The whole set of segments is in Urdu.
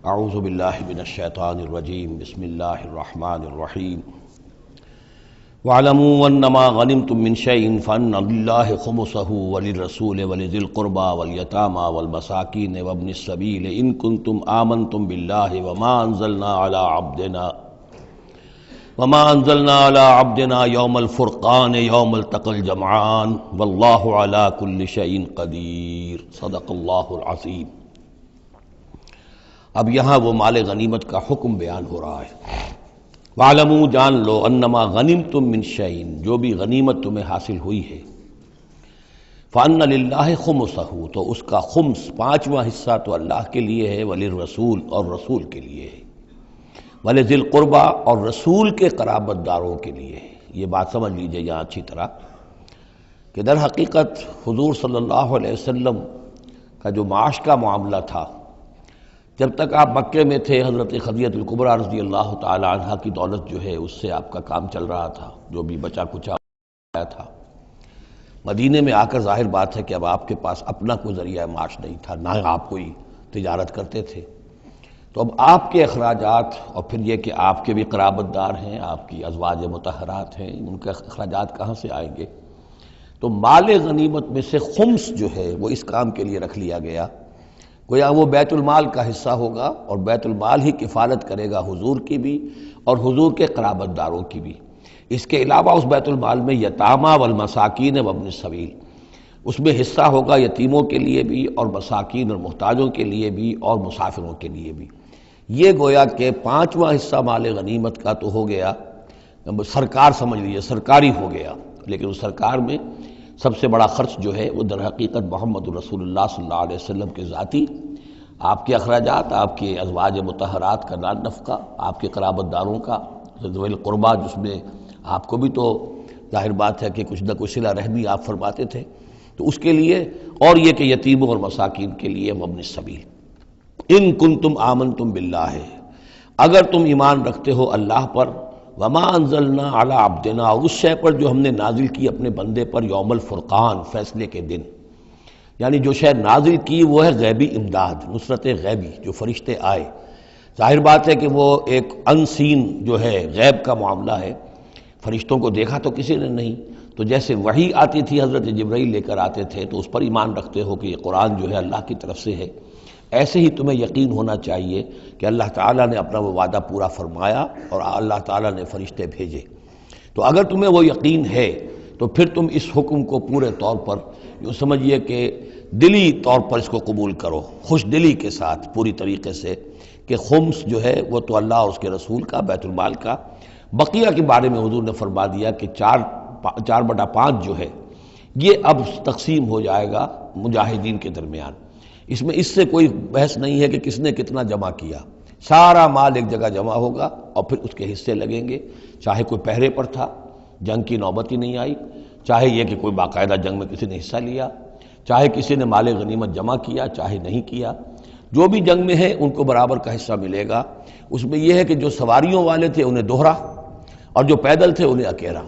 اعوذ باللہ من الشیطان الرجیم بسم اللہ الرحمن الرحیم وَاعْلَمُوا أَنَّمَا غَنِمْتُم مِّن شَيْءٍ فَأَنَّ لِلَّهِ خُمُسَهُ وَلِلرَّسُولِ وَلِذِي الْقُرْبَى وَالْيَتَامَى وَالْمَسَاكِينِ وَابْنِ السَّبِيلِ إِن كُنتُمْ آمَنتُم بِاللَّهِ وَمَا أَنزَلْنَا عَلَىٰ عَبْدِنَا يَوْمَ الْفُرْقَانِ يَوْمَ الْتَقَى الْجَمْعَانِ وَاللَّهُ عَلَىٰ كُلِّ شَيْءٍ قَدِيرٌ صدق اللہ العظیم۔ اب یہاں وہ مال غنیمت کا حکم بیان ہو رہا ہے۔ وَاعْلَمُوا جان لو انما غنمتم من شیء جو بھی غنیمت تمہیں حاصل ہوئی ہے، فَأَنَّ لِلَّهِ خُمُسَهُ تو اس کا خمس پانچواں حصہ تو اللہ کے لیے ہے، وَلِلرَّسُولِ اور رسول کے لیے ہے، وَلِذِي الْقُرْبَى اور رسول کے قرابت داروں کے لیے ہے۔ یہ بات سمجھ لیجئے یہاں اچھی طرح کہ در حقیقت حضور صلی اللہ علیہ وسلم کا جو معاش کا معاملہ تھا، جب تک آپ مکے میں تھے حضرت خدیجہ الکبریٰ رضی اللہ تعالی عنہا کی دولت جو ہے اس سے آپ کا کام چل رہا تھا، جو بھی بچا کچا آیا تھا۔ مدینے میں آ کر ظاہر بات ہے کہ اب آپ کے پاس اپنا کوئی ذریعہ معاش نہیں تھا، نہ آپ کوئی تجارت کرتے تھے، تو اب آپ کے اخراجات اور پھر یہ کہ آپ کے بھی قرابت دار ہیں، آپ کی ازواج مطہرات ہیں، ان کے اخراجات کہاں سے آئیں گے؟ تو مال غنیمت میں سے خمس جو ہے وہ اس کام کے لیے رکھ لیا گیا، گویا وہ بیت المال کا حصہ ہوگا، اور بیت المال ہی کفالت کرے گا حضور کی بھی اور حضور کے قرابت داروں کی بھی۔ اس کے علاوہ اس بیت المال میں یتامى والمساکین وابن السبیل، اس میں حصہ ہوگا یتیموں کے لیے بھی اور مساکین اور محتاجوں کے لیے بھی اور مسافروں کے لیے بھی۔ یہ گویا کہ پانچواں حصہ مال غنیمت کا تو ہو گیا، سرکار سمجھ لیجیے سرکاری ہو گیا، لیکن اس سرکار میں سب سے بڑا خرچ جو ہے وہ در حقیقت محمد رسول اللہ صلی اللہ علیہ وسلم کے ذاتی، آپ کے اخراجات، آپ کے ازواج مطہرات کا نان نفقہ، آپ کے قرابت داروں کا ذوی القربیٰ، جس میں آپ کو بھی تو ظاہر بات ہے کہ کچھ نہ کچھ صلہ رحمی آپ فرماتے تھے، تو اس کے لیے، اور یہ کہ یتیموں اور مساکین کے لیے وابن السبیل۔ ان کنتم آمنتم باللہ اگر تم ایمان رکھتے ہو اللہ پر، وما انزلنا علی عبدنا اور اس شے پر جو ہم نے نازل کی اپنے بندے پر، یوم الفرقان فیصلے کے دن، یعنی جو شے نازل کی وہ ہے غیبی امداد، نصرت غیبی، جو فرشتے آئے۔ ظاہر بات ہے کہ وہ ایک انسین جو ہے غیب کا معاملہ ہے، فرشتوں کو دیکھا تو کسی نے نہیں، تو جیسے وحی آتی تھی حضرت جبرائیل لے کر آتے تھے تو اس پر ایمان رکھتے ہو کہ یہ قرآن جو ہے اللہ کی طرف سے ہے، ایسے ہی تمہیں یقین ہونا چاہیے کہ اللہ تعالیٰ نے اپنا وہ وعدہ پورا فرمایا اور اللہ تعالیٰ نے فرشتے بھیجے۔ تو اگر تمہیں وہ یقین ہے تو پھر تم اس حکم کو پورے طور پر یوں سمجھیے کہ دلی طور پر اس کو قبول کرو، خوش دلی کے ساتھ پوری طریقے سے، کہ خمس جو ہے وہ تو اللہ اور اس کے رسول کا، بیت المال کا۔ بقیہ کے بارے میں حضور نے فرما دیا کہ 4/5 جو ہے یہ اب تقسیم ہو جائے گا مجاہدین کے درمیان۔ اس میں اس سے کوئی بحث نہیں ہے کہ کس نے کتنا جمع کیا، سارا مال ایک جگہ جمع ہوگا اور پھر اس کے حصے لگیں گے، چاہے کوئی پہرے پر تھا، جنگ کی نوبت ہی نہیں آئی، چاہے یہ کہ کوئی باقاعدہ جنگ میں کسی نے حصہ لیا، چاہے کسی نے مال غنیمت جمع کیا چاہے نہیں کیا، جو بھی جنگ میں ہے ان کو برابر کا حصہ ملے گا۔ اس میں یہ ہے کہ جو سواریوں والے تھے انہیں دوہرا، اور جو پیدل تھے انہیں اکیلا،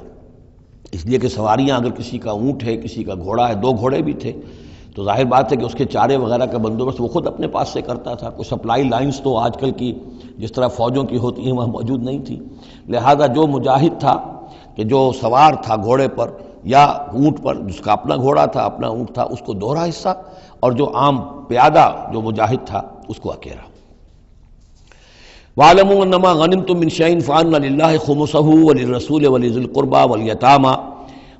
اس لیے کہ سواریاں اگر کسی کا اونٹ ہے، کسی کا گھوڑا ہے، 2 گھوڑے بھی تھے، تو ظاہر بات ہے کہ اس کے چارے وغیرہ کا بندوبست وہ خود اپنے پاس سے کرتا تھا، کوئی سپلائی لائنز تو آج کل کی جس طرح فوجوں کی ہوتی ہیں وہاں موجود نہیں تھی، لہذا جو مجاہد تھا کہ جو سوار تھا گھوڑے پر یا اونٹ پر، جس کا اپنا گھوڑا تھا اپنا اونٹ تھا، اس کو دوہرا حصہ، اور جو عام پیادہ جو مجاہد تھا اس کو اکیلا۔ وَاعْلَمُوا أَنَّمَا غَنِمْتُم مِّن شَيْءٍ فَأَنَّ لِلَّهِ خُمُسَهُ وَلِلرَّسُولِ وَلِذِي الْقُرْبَى وَالْيَتَامَى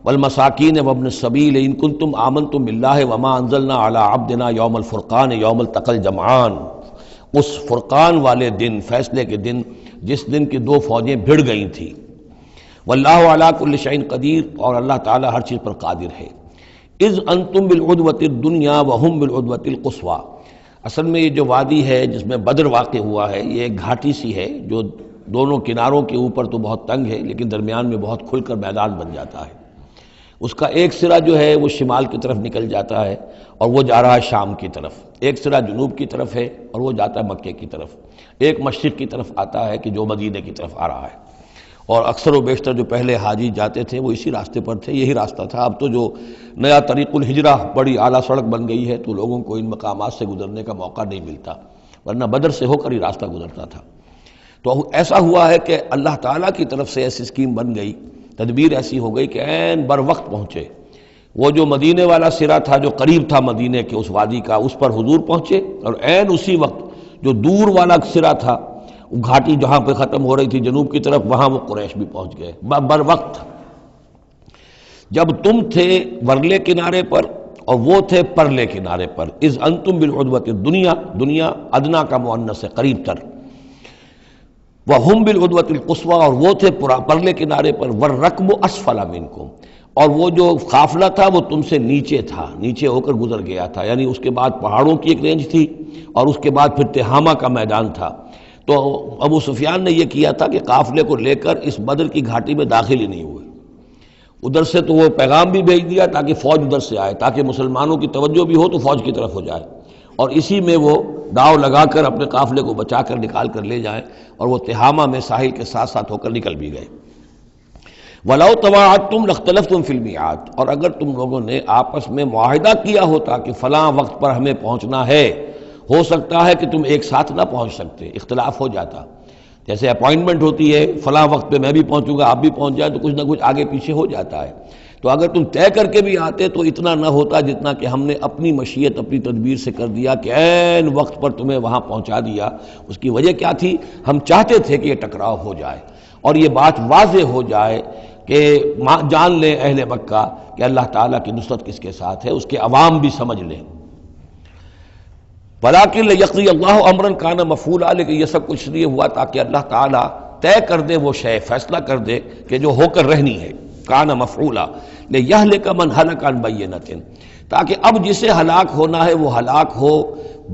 والمساکین وابن السبیل ان کنتم آمنتم باللہ وما انزلنا علی عبدنا یوم الفرقان یوم التقى الجمعان، اس فرقان والے دن، فیصلے کے دن، جس دن کی 2 فوجیں بھڑ گئی تھیں۔ واللہ علی کل شیء قدیر اور اللہ تعالیٰ ہر چیز پر قادر ہے۔ اذ انتم بالعدوۃ الدنیا وہم بالعدوۃ القصویٰ، اصل میں یہ جو وادی ہے جس میں بدر واقع ہوا ہے یہ ایک گھاٹی سی ہے جو دونوں کناروں کے اوپر تو بہت تنگ ہے لیکن درمیان میں بہت کھل کر میدان بن جاتا ہے۔ اس کا ایک سرا جو ہے وہ شمال کی طرف نکل جاتا ہے اور وہ جا رہا ہے شام کی طرف، ایک سرا جنوب کی طرف ہے اور وہ جاتا ہے مکے کی طرف، ایک مشرق کی طرف آتا ہے کہ جو مدینے کی طرف آ رہا ہے، اور اکثر و بیشتر جو پہلے حاجی جاتے تھے وہ اسی راستے پر تھے، یہی راستہ تھا۔ اب تو جو نیا طریق الہجرہ بڑی اعلیٰ سڑک بن گئی ہے تو لوگوں کو ان مقامات سے گزرنے کا موقع نہیں ملتا، ورنہ بدر سے ہو کر ہی راستہ گزرتا تھا۔ تو ایسا ہوا ہے کہ اللہ تعالیٰ کی طرف سے ایسی اسکیم بن گئی، تدبیر ایسی ہو گئی کہ عین بر وقت پہنچے۔ وہ جو مدینے والا سرا تھا جو قریب تھا مدینے کے اس وادی کا، اس پر حضور پہنچے، اور عین اسی وقت جو دور والا سرا تھا، وہ گھاٹی جہاں پہ ختم ہو رہی تھی جنوب کی طرف، وہاں وہ قریش بھی پہنچ گئے بر وقت۔ جب تم تھے ورلے کنارے پر اور وہ تھے پرلے کنارے پر، اذ انتم بالعدوۃ الدنیا، دنیا ادنا کا مؤنث ہے قریب تر، وہم بالعدوۃ القصویٰ، اور وہ تھے پرلے کنارے پر، والرکب اسفل منکم، اور وہ جو قافلہ تھا وہ تم سے نیچے تھا، نیچے ہو کر گزر گیا تھا، یعنی اس کے بعد پہاڑوں کی ایک رینج تھی اور اس کے بعد پھر تہامہ کا میدان تھا۔ تو ابو سفیان نے یہ کیا تھا کہ قافلے کو لے کر اس بدر کی گھاٹی میں داخل ہی نہیں ہوئے، ادھر سے تو وہ پیغام بھی بھیج دیا تاکہ فوج ادھر سے آئے، تاکہ مسلمانوں کی توجہ بھی ہو تو فوج کی طرف ہو جائے، اور اسی میں وہ داؤ لگا کر اپنے قافلے کو بچا کر نکال کر لے جائیں، اور وہ تہامہ میں ساحل کے ساتھ ساتھ ہو کر نکل بھی گئے۔ وَلَوْ تَوَاعَدْتُمْ لَاخْتَلَفْتُمْ فِي الْمِيعَادِ، اور اگر تم لوگوں نے آپس میں معاہدہ کیا ہوتا کہ فلاں وقت پر ہمیں پہنچنا ہے، ہو سکتا ہے کہ تم ایک ساتھ نہ پہنچ سکتے، اختلاف ہو جاتا، جیسے اپوائنٹمنٹ ہوتی ہے فلاں وقت پہ میں بھی پہنچوں گا آپ بھی پہنچ جائے تو کچھ نہ کچھ آگے پیچھے ہو جاتا ہے، تو اگر تم طے کر کے بھی آتے تو اتنا نہ ہوتا جتنا کہ ہم نے اپنی مشیت اپنی تدبیر سے کر دیا کہ عین وقت پر تمہیں وہاں پہنچا دیا۔ اس کی وجہ کیا تھی؟ ہم چاہتے تھے کہ یہ ٹکراؤ ہو جائے اور یہ بات واضح ہو جائے کہ جان لیں اہل مکہ کہ اللہ تعالیٰ کی نصرت کس کے ساتھ ہے، اس کے عوام بھی سمجھ لیں۔ وَلَٰكِن لِيَقْضِيَ اللَّهُ أَمْرًا كَانَ مَفْعُولًا، لیکن یہ سب کچھ لیے ہوا تاکہ اللہ تعالیٰ طے کر دے وہ شے، فیصلہ کر دے کہ جو ہو کر رہنی ہے، كَانَ مَفْعُولًا لِيَهْلِكَ مَنْ هَلَكَ عَنْ بَيِّنَةٍ، تاکہ اب جسے ہلاک ہونا ہے وہ ہلاک ہو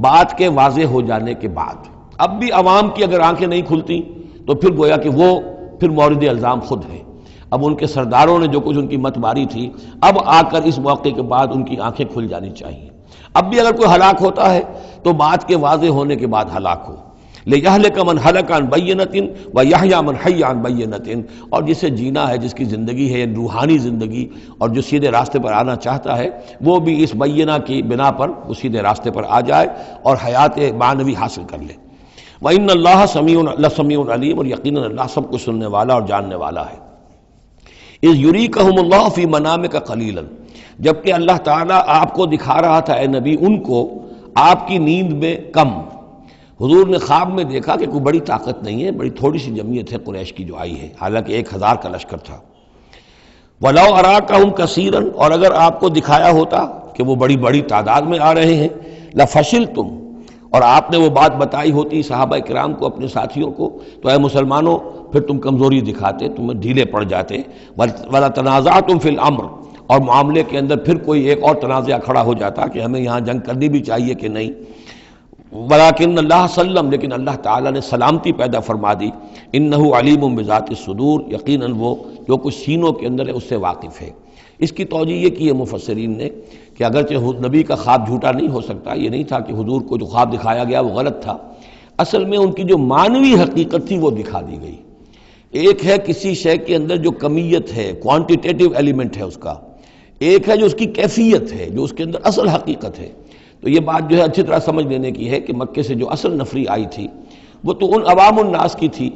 بات کے واضح ہو جانے کے بعد۔ اب بھی عوام کی اگر آنکھیں نہیں کھلتی تو پھر گویا کہ وہ پھر مورد الزام خود ہیں، اب ان کے سرداروں نے جو کچھ ان کی مت ماری تھی، اب آ کر اس موقع کے بعد ان کی آنکھیں کھل جانی چاہیے۔ اب بھی اگر کوئی ہلاک ہوتا ہے تو بات کے واضح ہونے کے بعد ہلاک ہو، لِيَهْلِكَ مَنْ هَلَكَ عَنْ بَيِّنَةٍ وَيَحْيَىٰ مَنْ حَيَّ عَنْ بَيِّنَةٍ، اور جسے جینا ہے، جس کی زندگی ہے روحانی زندگی، اور جو سیدھے راستے پر آنا چاہتا ہے وہ بھی اس بینہ کی بنا پر وہ سیدھے راستے پر آ جائے اور حیات معنوی حاصل کر لے۔ وَإِنَّ اللَّهَ سَمِيعٌ عَلِيمٌ، اور یقیناً اللہ سب کچھ سننے والا اور جاننے والا ہے۔ اِذْ يُرِيكَهُمُ اللَّهُ فِي مَنَامِكَ قَلِيلًا، جبکہ اللہ تعالیٰ آپ کو دکھا رہا تھا اے نبی ان کو آپ کی نیند میں کم۔ حضور نے خواب میں دیکھا کہ کوئی بڑی طاقت نہیں ہے، بڑی تھوڑی سی جمعیت ہے قریش کی جو آئی ہے، حالانکہ 1000 کا لشکر تھا۔ وَلَوْ أَرَاكَهُمْ كَثِيرًا، اور اگر آپ کو دکھایا ہوتا کہ وہ بڑی بڑی تعداد میں آ رہے ہیں، لَفَشِلْتُمْ، اور آپ نے وہ بات بتائی ہوتی صحابہ کرام کو، اپنے ساتھیوں کو، تو اے مسلمانوں پھر تم کمزوری دکھاتے، تمہیں ڈھیلے پڑ جاتے۔ وَلَا تَنَازَعْتُمْ فِي الْأَمْرِ، اور معاملے کے اندر پھر کوئی ایک اور تنازع کھڑا ہو جاتا کہ ہمیں یہاں جنگ کرنی بھی چاہیے کہ نہیں۔ وَلَٰكِنَّ اللَّهَ سَلَّمَ، لیکن اللہ تعالیٰ نے سلامتی پیدا فرما دی۔ إِنَّهُ عَلِيمٌ بِذَاتِ الصُّدُورِ، یقیناً وہ جو کچھ سینوں کے اندر ہے اس سے واقف ہے۔ اس کی توجیہ یہ کی ہے مفسرین نے کہ اگرچہ نبی کا خواب جھوٹا نہیں ہو سکتا، یہ نہیں تھا کہ حضور کو جو خواب دکھایا گیا وہ غلط تھا، اصل میں ان کی جو معنوی حقیقت تھی وہ دکھا دی گئی۔ ایک ہے کسی شے کے اندر جو کمیت ہے، کوانٹیٹیو ایلیمنٹ ہے اس کا، ایک ہے جو اس کی کیفیت ہے، جو اس کے اندر اصل حقیقت ہے۔ تو یہ بات جو ہے اچھی طرح سمجھ لینے کی ہے کہ مکے سے جو اصل نفری آئی تھی وہ تو ان عوام الناس کی تھی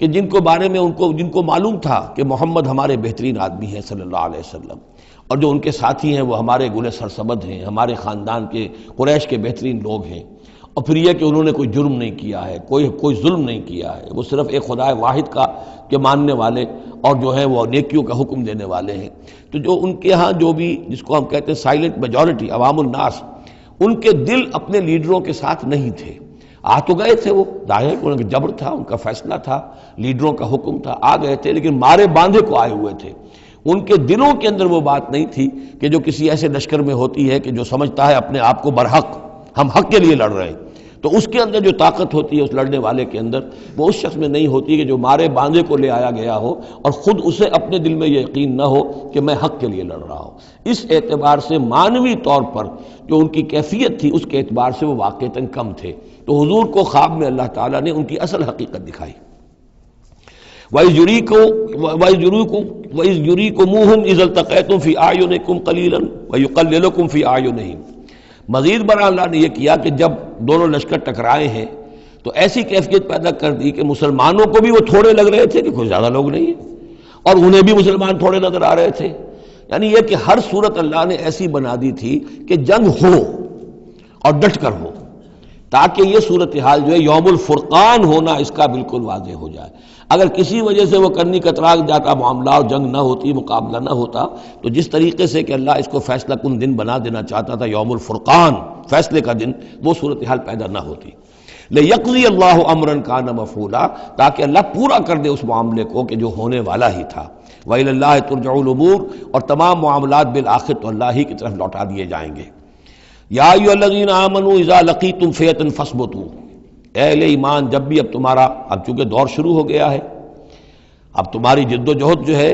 کہ جن کو بارے میں جن کو معلوم تھا کہ محمد ہمارے بہترین آدمی ہیں صلی اللہ علیہ وسلم، اور جو ان کے ساتھی ہیں وہ ہمارے گلے سرسبد ہیں، ہمارے خاندان کے قریش کے بہترین لوگ ہیں، اور پھر یہ کہ انہوں نے کوئی جرم نہیں کیا ہے، کوئی ظلم نہیں کیا ہے، وہ صرف ایک خدا واحد کا کے ماننے والے اور جو ہے وہ نیکیوں کا حکم دینے والے ہیں۔ تو جو ان کے ہاں جو بھی جس کو ہم کہتے ہیں سائلنٹ میجورٹی، عوام الناس، ان کے دل اپنے لیڈروں کے ساتھ نہیں تھے۔ آ تو گئے تھے، وہ ظاہر ان کا جبر تھا، ان کا فیصلہ تھا، لیڈروں کا حکم تھا، آ گئے تھے، لیکن مارے باندھے کو آئے ہوئے تھے۔ ان کے دلوں کے اندر وہ بات نہیں تھی کہ جو کسی ایسے لشکر میں ہوتی ہے کہ جو سمجھتا ہے اپنے آپ کو برحق، ہم حق کے لیے لڑ رہے ہیں، تو اس کے اندر جو طاقت ہوتی ہے اس لڑنے والے کے اندر، وہ اس شخص میں نہیں ہوتی کہ جو مارے باندھے کو لے آیا گیا ہو اور خود اسے اپنے دل میں یہ یقین نہ ہو کہ میں حق کے لیے لڑ رہا ہوں۔ اس اعتبار سے معنوی طور پر جو ان کی کیفیت تھی اس کے اعتبار سے وہ واقعتاً کم تھے، تو حضور کو خواب میں اللہ تعالیٰ نے ان کی اصل حقیقت دکھائی۔ وَإِذْ يُرِيكُمُوهُمْ إِذْ الْتَقَيْتُمْ فِي أَعْيُنِكُمْ قَلِيلًا وَيُقَلِّلُكُمْ فِي أَعْيُنِهِمْ، مزید برآں اللہ نے یہ کیا کہ جب دونوں لشکر ٹکرائے ہیں تو ایسی کیفیت پیدا کر دی کہ مسلمانوں کو بھی وہ تھوڑے لگ رہے تھے کہ کوئی زیادہ لوگ نہیں ہیں، اور انہیں بھی مسلمان تھوڑے نظر آ رہے تھے. یعنی یہ کہ ہر صورت اللہ نے ایسی بنا دی تھی کہ جنگ ہو اور ڈٹ کر ہو، تاکہ یہ صورتحال جو ہے یوم الفرقان ہونا اس کا بالکل واضح ہو جائے. اگر کسی وجہ سے وہ کرنی کترا جاتا معاملہ اور جنگ نہ ہوتی، مقابلہ نہ ہوتا، تو جس طریقے سے کہ اللہ اس کو فیصلہ کن دن بنا دینا چاہتا تھا، یوم الفرقان فیصلے کا دن، وہ صورتحال پیدا نہ ہوتی. لِيَقْضِيَ اللَّهُ أَمْرًا كَانَ مَفْعُولًا، تاکہ اللہ پورا کر دے اس معاملے کو کہ جو ہونے والا ہی تھا. وَإِلَى اللَّهِ تُرْجَعُ الْأُمُورُ، اور تمام معاملات بالآخر تو اللہ ہی کی طرف لوٹا دیے جائیں گے. یا ایھا الذین آمنوا اذا لقیتم فئۃ فاثبتوا، اے اہل ایمان جب بھی اب تمہارا، اب چونکہ دور شروع ہو گیا ہے، اب تمہاری جد و جہد جو ہے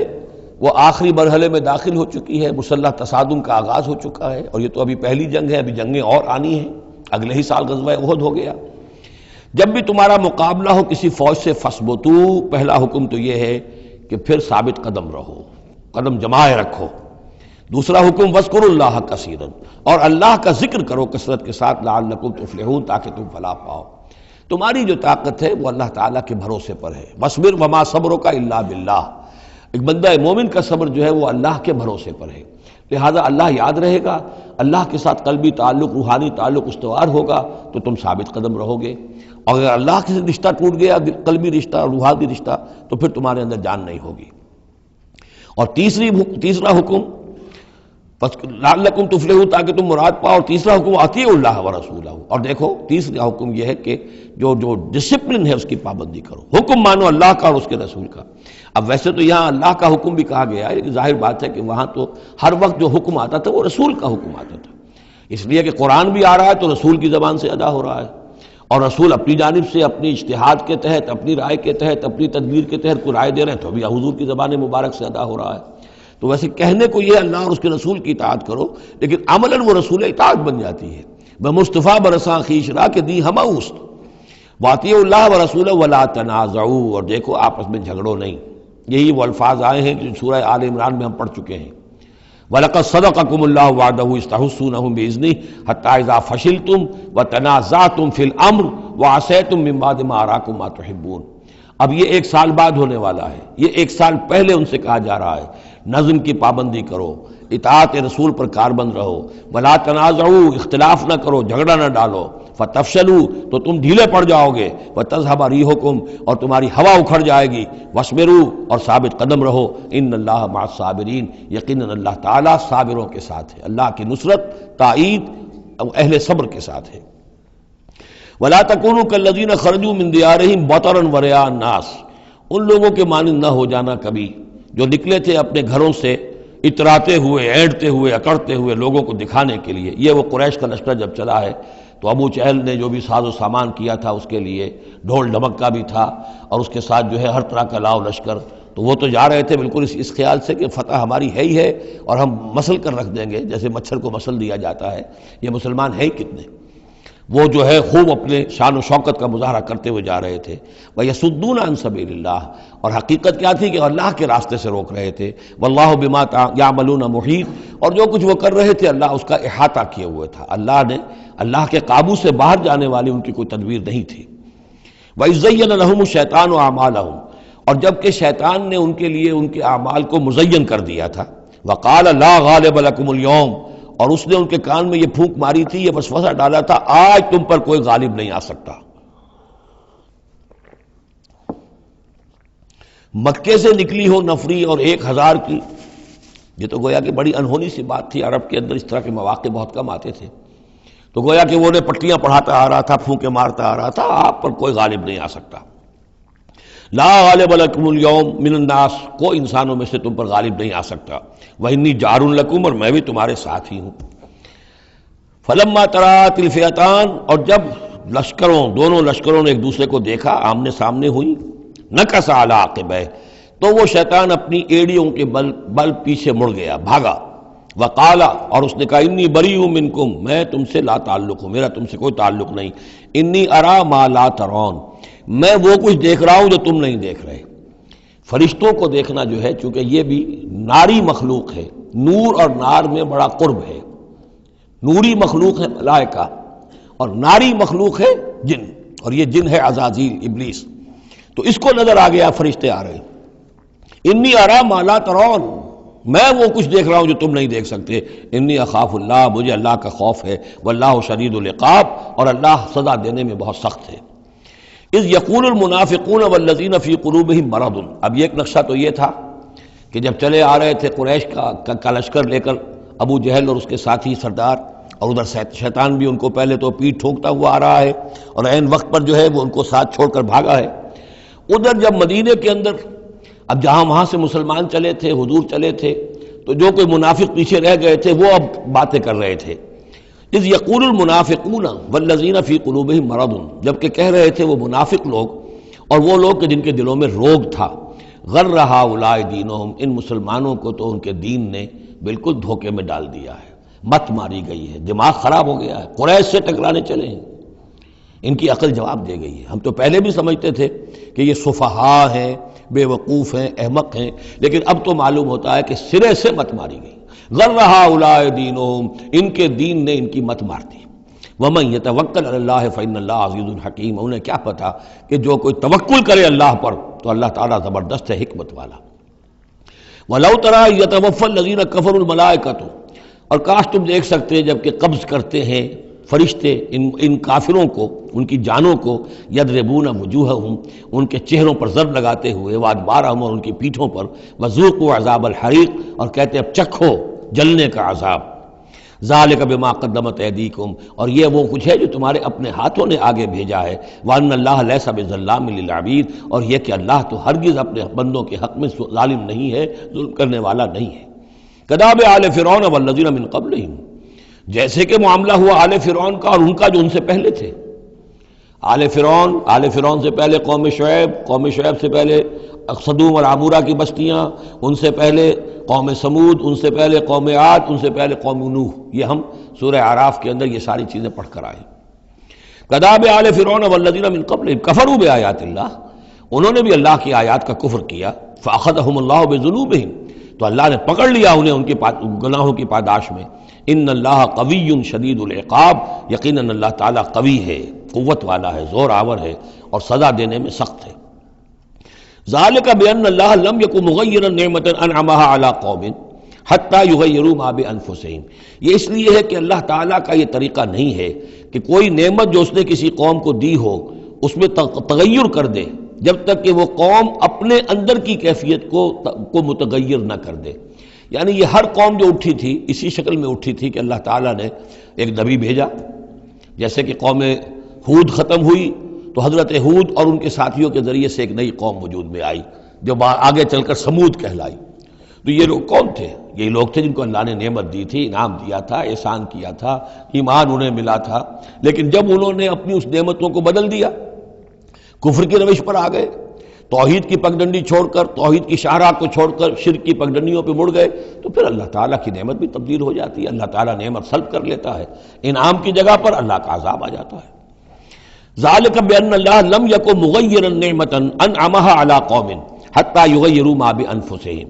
وہ آخری مرحلے میں داخل ہو چکی ہے، مسلح تصادم کا آغاز ہو چکا ہے، اور یہ تو ابھی پہلی جنگ ہے، ابھی جنگیں اور آنی ہیں، اگلے ہی سال غزوہ احد ہو گیا. جب بھی تمہارا مقابلہ ہو کسی فوج سے فاثبتوا، پہلا حکم تو یہ ہے کہ پھر ثابت قدم رہو، قدم جمائے رکھو. دوسرا حکم وَاذْكُرُوا اللَّهَ كَثِيرًا، اور اللہ کا ذکر کرو کثرت کے ساتھ، لعلکم تفلحون، تاکہ تم فلاح پاؤ. تمہاری جو طاقت ہے وہ اللہ تعالیٰ کے بھروسے پر ہے. وَاصْبِرْ وَمَا صَبْرُكَ إِلَّا بِاللَّهِ، ایک بندہ مومن کا صبر جو ہے وہ اللہ کے بھروسے پر ہے. لہذا اللہ یاد رہے گا، اللہ کے ساتھ قلبی تعلق، روحانی تعلق استوار ہوگا تو تم ثابت قدم رہو گے. اور اگر اللہ کے رشتہ ٹوٹ گیا، قلبی رشتہ، روحانی رشتہ، تو پھر تمہارے اندر جان نہیں ہوگی. اور تیسرا حکم لعلکم تفلحون، تاکہ تم مراد پاؤ. اور تیسرا حکم اطیعوا اللہ ورسولہ، اور دیکھو تیسرا حکم یہ ہے کہ جو ڈسپلن ہے اس کی پابندی کرو، حکم مانو اللہ کا اور اس کے رسول کا. اب ویسے تو یہاں اللہ کا حکم بھی کہا گیا ہے، لیکن ظاہر بات ہے کہ وہاں تو ہر وقت جو حکم آتا تھا وہ رسول کا حکم آتا تھا، اس لیے کہ قرآن بھی آ رہا ہے تو رسول کی زبان سے ادا ہو رہا ہے، اور رسول اپنی جانب سے اپنی اجتہاد کے تحت، اپنی رائے کے تحت، اپنی تدبیر کے تحت کوئی رائے دے رہے ہیں تو بھی حضور کی زبان مبارک سے ادا ہو رہا ہے. تو ویسے کہنے کو یہ اللہ اور اس کے رسول کی اطاعت کرو، لیکن عملاً وہ رسول اطاعت بن جاتی ہے. بمصطفیٰ برساں خویش را کہ دی ہمہ اوست، واطیعوا اللہ ورسولہ ولا تنازعوا، اور دیکھو آپس میں جھگڑو نہیں. یہی وہ الفاظ آئے ہیں جو سورہ آل عمران میں ہم پڑھ چکے ہیں. وَلَقَدْ صَدَقَكُمُ اللَّهُ وَعْدَهُ إِذْ تَحُسُّونَهُمْ بِإِذْنِهِ حَتَّىٰ إِذَا فَشِلْتُمْ وَتَنَازَعْتُمْ فِي الْأَمْرِ وَعَصَيْتُمْ مِن بَعْدِ مَا أَرَاكُم مَّا تُحِبُّونَ. اب یہ ایک سال بعد ہونے والا ہے، یہ ایک سال پہلے ان سے کہا جا رہا ہے نظم کی پابندی کرو، اطاعت رسول پر کاربند رہو. ولا تنازعوا، اختلاف نہ کرو، جھگڑا نہ ڈالو. فتفشلوا، تو تم ڈھیلے پڑ جاؤ گے. وتذهب ريحكم، اور تمہاری ہوا اکھڑ جائے گی. واصبروا، اور ثابت قدم رہو. ان اللہ مع الصابرین، یقیناً اللہ تعالیٰ صابروں کے ساتھ ہے، اللہ کی نصرت، تائید اہل صبر کے ساتھ ہے. ولا تکونوا کالذین خرجوا من دیارہم بطرا ورئاء الناس، ان لوگوں کے مانند نہ ہو جانا کبھی جو نکلے تھے اپنے گھروں سے اتراتے ہوئے، اینٹتے ہوئے، اکڑتے ہوئے لوگوں کو دکھانے کے لیے. یہ وہ قریش کا لشکر جب چلا ہے تو ابو جہل نے جو بھی ساز و سامان کیا تھا اس کے لیے ڈھول ڈھمک کا بھی تھا، اور اس کے ساتھ جو ہے ہر طرح کا لاؤ لشکر، تو وہ تو جا رہے تھے بالکل اس خیال سے کہ فتح ہماری ہے ہی ہے اور ہم مسل کر رکھ دیں گے، جیسے مچھر کو مسل دیا جاتا ہے. یہ مسلمان ہیں ہی کتنے، وہ جو ہے خوب اپنے شان و شوکت کا مظاہرہ کرتے ہوئے جا رہے تھے. وَيَصُدُّونَ عَن سَبِيلِ اللَّهِ، اور حقیقت کیا تھی کہ اللہ کے راستے سے روک رہے تھے. وَاللَّهُ بِمَا يَعْمَلُونَ مُحِيطٌ، اور جو کچھ وہ کر رہے تھے اللہ اس کا احاطہ کیے ہوئے تھا. اللہ کے قابو سے باہر جانے والی ان کی کوئی تدبیر نہیں تھی. وَإِذْ زَيَّنَ لَهُمُ الشَّيْطَانُ أَعْمَالَهُمْ، اور جب کہ شیطان نے ان کے لیے ان کے اعمال کو مزین کر دیا تھا. وَقَالَ لَا غَالِبَ لَكُمُ الْيَوْمَ، اور اس نے ان کے کان میں یہ پھونک ماری تھی، یہ وسوسہ ڈالا تھا، آج تم پر کوئی غالب نہیں آ سکتا. مکے سے نکلی ہو نفری اور 1000 کی، یہ تو گویا کہ بڑی انہونی سی بات تھی. عرب کے اندر اس طرح کے مواقع بہت کم آتے تھے، تو گویا کہ وہ نے پٹیاں پڑھاتا آ رہا تھا، پھونکے مارتا آ رہا تھا، آپ پر کوئی غالب نہیں آ سکتا. لا غالب لکم اليوم من الناس، کوئی انسانوں میں سے تم پر غالب نہیں آ سکتا. وَإِنِّي جَارٌ لَكُمْ، اور میں بھی تمہارے ساتھ ہی ہوں. فَلَمَّا تَرَأَتِ الْفِئَتَانِ، اور جب دونوں لشکروں نے ایک دوسرے کو دیکھا، آمنے سامنے ہوئی. نَكَصَ عَلَىٰ عَقِبَيْهِ، تو وہ شیطان اپنی ایڑیوں کے بل پیچھے مڑ گیا، بھاگا. وقال، اور اس نے کہا انی بریء منکم، میں تم سے لا تعلق ہوں، میرا تم سے کوئی تعلق نہیں. انی ارا ما لا ترون، میں وہ کچھ دیکھ رہا ہوں جو تم نہیں دیکھ رہے. فرشتوں کو دیکھنا جو ہے، چونکہ یہ بھی ناری مخلوق ہے، نور اور نار میں بڑا قرب ہے. نوری مخلوق ہے ملائکہ، اور ناری مخلوق ہے جن، اور یہ جن ہے عزازیل ابلیس، تو اس کو نظر آ گیا فرشتے آ رہے ہیں، انی ارا ما لا ترون، میں وہ کچھ دیکھ رہا ہوں جو تم نہیں دیکھ سکتے، انی اخاف اللہ، مجھے اللہ کا خوف ہے، واللہ شدید العقاب، اور اللہ سزا دینے میں بہت سخت ہے۔ اذ یقول المنافقون والذین فی قلوبہم مرض، اب یہ ایک نقشہ تو یہ تھا کہ جب چلے آ رہے تھے قریش کا لشکر لے کر ابو جہل اور اس کے ساتھی سردار، اور ادھر شیطان بھی ان کو پہلے تو پیٹھ ٹھوکتا ہوا آ رہا ہے، اور عین وقت پر جو ہے وہ ان کو ساتھ چھوڑ کر بھاگا ہے۔ ادھر جب مدینے کے اندر اب جہاں وہاں سے مسلمان چلے تھے، حضور چلے تھے، تو جو کوئی منافق پیچھے رہ گئے تھے وہ اب باتیں کر رہے تھے۔ اذ یقول المنافقون والذین فی قلوبہم مرض، جبکہ کہہ رہے تھے وہ منافق لوگ اور وہ لوگ کہ جن کے دلوں میں روگ تھا، غر ہؤلاء دینہم، ان مسلمانوں کو تو ان کے دین نے بالکل دھوکے میں ڈال دیا ہے، مت ماری گئی ہے، دماغ خراب ہو گیا ہے، قریش سے ٹکرانے چلے ہیں، ان کی عقل جواب دے گئی ہے۔ ہم تو پہلے بھی سمجھتے تھے کہ یہ سفہاء ہیں، بے وقوف ہیں، احمق ہیں، لیکن اب تو معلوم ہوتا ہے کہ سرے سے مت ماری گئی۔ غر ہؤلاء دینہم، ان کے دین نے ان کی مت مار دی۔ ومن یتوکل علی اللہ فإن اللہ عزیز حکیم، انہیں کیا پتا کہ جو کوئی توکل کرے اللہ پر تو اللہ تعالیٰ زبردست ہے، حکمت والا۔ وَلَوْ تَرَىٰ يَتَوَفَّى الَّذِينَ كَفَرُوا الْمَلَائِكَةُ، اور کاش تم دیکھ سکتے جب کہ قبض کرتے ہیں فرشتے ان کافروں کو، ان کی جانوں کو، یضربون وجوہہم، ان کے چہروں پر ضرب لگاتے ہوئے، وادبارہم، اور ان کی پیٹھوں پر، وذوقوا عذاب الحریق، اور کہتے اب چکھو جلنے کا عذاب، ذالک بما قدمت ایدیکم، اور یہ وہ کچھ ہے جو تمہارے اپنے ہاتھوں نے آگے بھیجا ہے، وان اللہ لیس بظلام للعبید، اور یہ کہ اللہ تو ہرگز اپنے بندوں کے حق میں ظالم نہیں ہے، ظلم کرنے والا نہیں ہے۔ کداب آل فرعون والذین من قبلہم، جیسے کہ معاملہ ہوا آل فرعون کا اور ان کا جو ان سے پہلے تھے۔ آل فرعون سے پہلے قوم شعیب سے پہلے صدوم اور عمورہ کی بستیاں، ان سے پہلے قوم سمود، ان سے پہلے قوم عاد، ان سے پہلے قوم نوح، یہ ہم سورہ اعراف کے اندر یہ ساری چیزیں پڑھ کر آئے۔ کداب آل فرعون والذین من قبلہم کفروا بآیات اللہ، انہوں نے بھی اللہ کی آیات کا کفر کیا، فاخذہم اللہ بذنوبہم، تو اللہ نے پکڑ لیا انہیں ان کے گناہوں کی پاداش میں۔ ان اللہ قوی شدید العقاب، یقیناً اللہ تعالیٰ قوی ہے، قوت والا ہے، زور آور ہے، اور سزا دینے میں سخت ہے۔ ذالک بان اللہ لم یکن مغیرا نعمۃ انعمها علی قوم حتی یغیروا ما بانفسہم، یہ اس لیے ہے کہ اللہ تعالیٰ کا یہ طریقہ نہیں ہے کہ کوئی نعمت جو اس نے کسی قوم کو دی ہو اس میں تغیر کر دے جب تک کہ وہ قوم اپنے اندر کی کیفیت کو متغیر نہ کر دے۔ یعنی یہ ہر قوم جو اٹھی تھی اسی شکل میں اٹھی تھی کہ اللہ تعالیٰ نے ایک نبی بھیجا، جیسے کہ قوم ہود ختم ہوئی تو حضرت ہود اور ان کے ساتھیوں کے ذریعے سے ایک نئی قوم وجود میں آئی جو آگے چل کر سمود کہلائی۔ تو یہ لوگ کون تھے؟ یہ لوگ تھے جن کو اللہ نے نعمت دی تھی، انعام دیا تھا، احسان کیا تھا، ایمان انہیں ملا تھا، لیکن جب انہوں نے اپنی اس نعمتوں کو بدل دیا، کفر کی روش پر آ گئے، توحید کی پگڈنڈی چھوڑ کر، توحید کی شاہراہ کو چھوڑ کر شرک کی پگڈنڈیوں پہ مڑ گئے، تو پھر اللہ تعالیٰ کی نعمت بھی تبدیل ہو جاتی ہے، اللہ تعالیٰ نعمت سلب کر لیتا ہے، انعام کی جگہ پر اللہ کا عذاب آ جاتا ہے۔ ذالک بان اللہ لم یکن مغیرا نعمۃ انعمها علی قوم حتی یغیروا ما بانفسہم،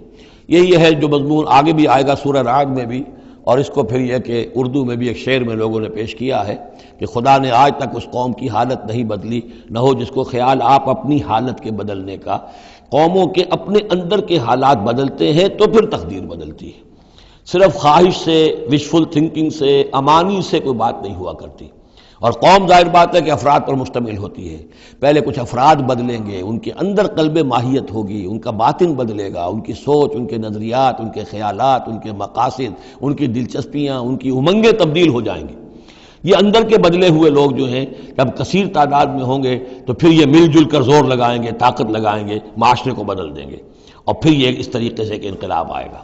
یہی ہے جو مضمون آگے بھی آئے گا سورہ رعد میں بھی، اور اس کو پھر یہ کہ اردو میں بھی ایک شعر میں لوگوں نے پیش کیا ہے کہ خدا نے آج تک اس قوم کی حالت نہیں بدلی، نہ ہو جس کو خیال آپ اپنی حالت کے بدلنے کا۔ قوموں کے اپنے اندر کے حالات بدلتے ہیں تو پھر تقدیر بدلتی ہے، صرف خواہش سے، وشفل تھنکنگ سے، امانی سے کوئی بات نہیں ہوا کرتی۔ اور قوم ظاہر بات ہے کہ افراد پر مشتمل ہوتی ہے، پہلے کچھ افراد بدلیں گے، ان کے اندر قلب ماہیت ہوگی، ان کا باطن بدلے گا، ان کی سوچ، ان کے نظریات، ان کے خیالات، ان کے مقاصد، ان کی دلچسپیاں، ان کی امنگیں تبدیل ہو جائیں گی۔ یہ اندر کے بدلے ہوئے لوگ جو ہیں جب کثیر تعداد میں ہوں گے تو پھر یہ مل جل کر زور لگائیں گے، طاقت لگائیں گے، معاشرے کو بدل دیں گے، اور پھر یہ اس طریقے سے کہ انقلاب آئے گا۔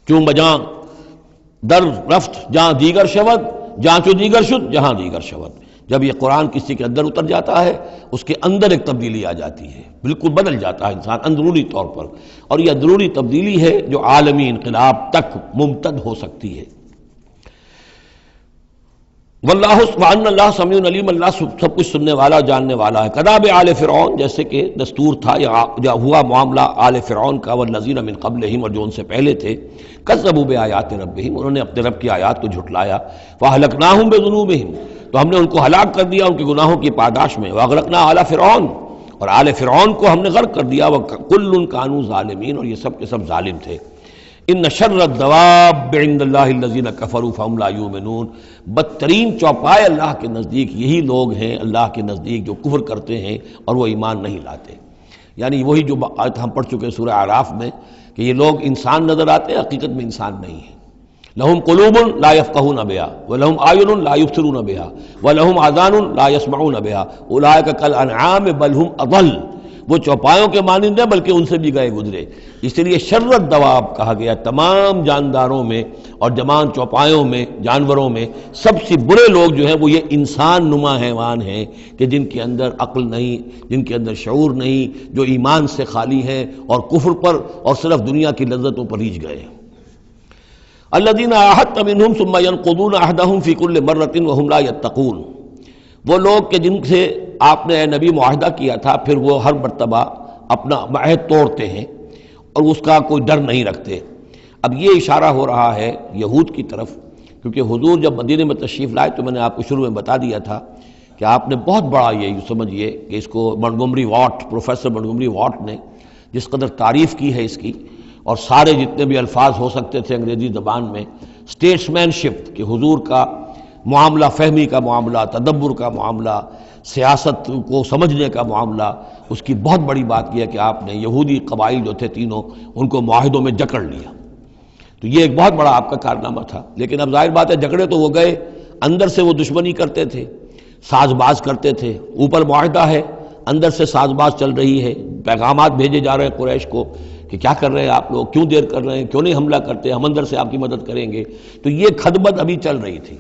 چون بجاں در رفت جہاں دیگر شود، جہاں چو دیگر شد جہاں دیگر شود، جب یہ قرآن کسی کے اندر اتر جاتا ہے اس کے اندر ایک تبدیلی آ جاتی ہے، بالکل بدل جاتا ہے انسان اندرونی طور پر، اور یہ اندرونی تبدیلی ہے جو عالمی انقلاب تک ممتد ہو سکتی ہے۔ واللہ وان اللہ سمیع علیم، اللہ سب کچھ سننے والا جاننے والا ہے۔ کداب آل فرعون، جیسے کہ دستور تھا یا ہوا معاملہ آل فرعون کا، والذین من قبلہم، اور جو ان سے پہلے تھے، کذبوا بآیات ربہم، انہوں نے اپنے رب کی آیات کو جھٹلایا، فاہلکناہم بذنوبہم، تو ہم نے ان کو ہلاک کر دیا ان کے گناہوں کی پاداش میں. واغرقنا آل فرعون، اور آل فرعون کو ہم نے غرق کر دیا. وکل کانوا ظالمین، اور یہ سب کے سب ظالم تھے. ان شر الدواب عند اللہ الذین کفروا فهم لا یؤمنون، بدترین چوپائے اللہ کے نزدیک یہی لوگ ہیں اللہ کے نزدیک جو کفر کرتے ہیں اور وہ ایمان نہیں لاتے. یعنی وہی جو آیت ہم پڑھ چکے سورہ اعراف میں کہ یہ لوگ انسان نظر آتے ہیں، حقیقت میں انسان نہیں ہیں. لہم قلوب لا یفقہون بہا ولہم اعین لا یبصرون بہا ولہم آذان لا یسمعون بہا اولئک کالانعام بل ہم اضل. وہ چوپایوں کے مانند ہیں بلکہ ان سے بھی گئے گزرے. اس لیے شر الدواب کہا گیا. تمام جانداروں میں اور جمان چوپایوں میں، جانوروں میں سب سے برے لوگ جو ہیں وہ یہ انسان نما حیوان ہیں کہ جن کے اندر عقل نہیں، جن کے اندر شعور نہیں، جو ایمان سے خالی ہیں اور کفر پر اور صرف دنیا کی لذتوں پر ریجھ گئے. الذین عاہدت منہم ثم ینقضون عہدہم فی کل مرۃ وہم لا یتقون. وہ لوگ کہ جن سے آپ نے اے نبی معاہدہ کیا تھا پھر وہ ہر مرتبہ اپنا عہد توڑتے ہیں اور اس کا کوئی ڈر نہیں رکھتے. اب یہ اشارہ ہو رہا ہے یہود کی طرف، کیونکہ حضور جب مدینے میں تشریف لائے تو میں نے آپ کو شروع میں بتا دیا تھا کہ آپ نے بہت بڑا یہ سمجھیے کہ اس کو Montgomery what, professor Montgomery what نے جس قدر تعریف کی ہے اس کی، اور سارے جتنے بھی الفاظ ہو سکتے تھے انگریزی زبان میں، اسٹیٹسمین شپ کہ حضور کا معاملہ، فہمی کا معاملہ، تدبر کا معاملہ، سیاست کو سمجھنے کا معاملہ، اس کی بہت بڑی بات یہ ہے کہ آپ نے یہودی قبائل جو تھے تینوں ان کو معاہدوں میں جکڑ لیا. تو یہ ایک بہت بڑا آپ کا کارنامہ تھا. لیکن اب ظاہر بات ہے جکڑے تو وہ گئے، اندر سے وہ دشمنی کرتے تھے، ساز باز کرتے تھے. اوپر معاہدہ ہے، اندر سے ساز باز چل رہی ہے، پیغامات بھیجے جا رہے ہیں قریش کو کہ کیا کر رہے ہیں آپ لوگ، کیوں دیر کر رہے ہیں، کیوں نہیں حملہ کرتے، ہم اندر سے آپ کی مدد کریں گے. تو یہ خدمت ابھی چل رہی تھی.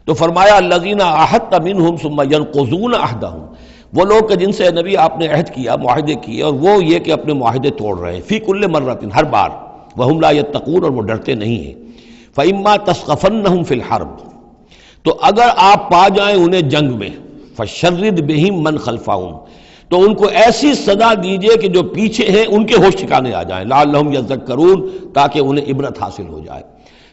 تو فرمایا الذین عاہدت منہم ثم ینقضون عہدہم، وہ لوگ کہ جن سے نبی آپ نے عہد کیا، معاہدے کیے، اور وہ یہ کہ اپنے معاہدے توڑ رہے ہیں. فی کل مرۃ، ہر بار. وہم لا یتقون، اور وہ ڈرتے نہیں ہیں. فإما تثقفنہم فی الحرب، تو اگر آپ پا جائیں انہیں جنگ میں، فشرد بہم من خلفہم، تو ان کو ایسی سزا دیجئے کہ جو پیچھے ہیں ان کے ہوش ٹھکانے آ جائیں، لعلہم یذکرون، تاکہ انہیں عبرت حاصل ہو جائے.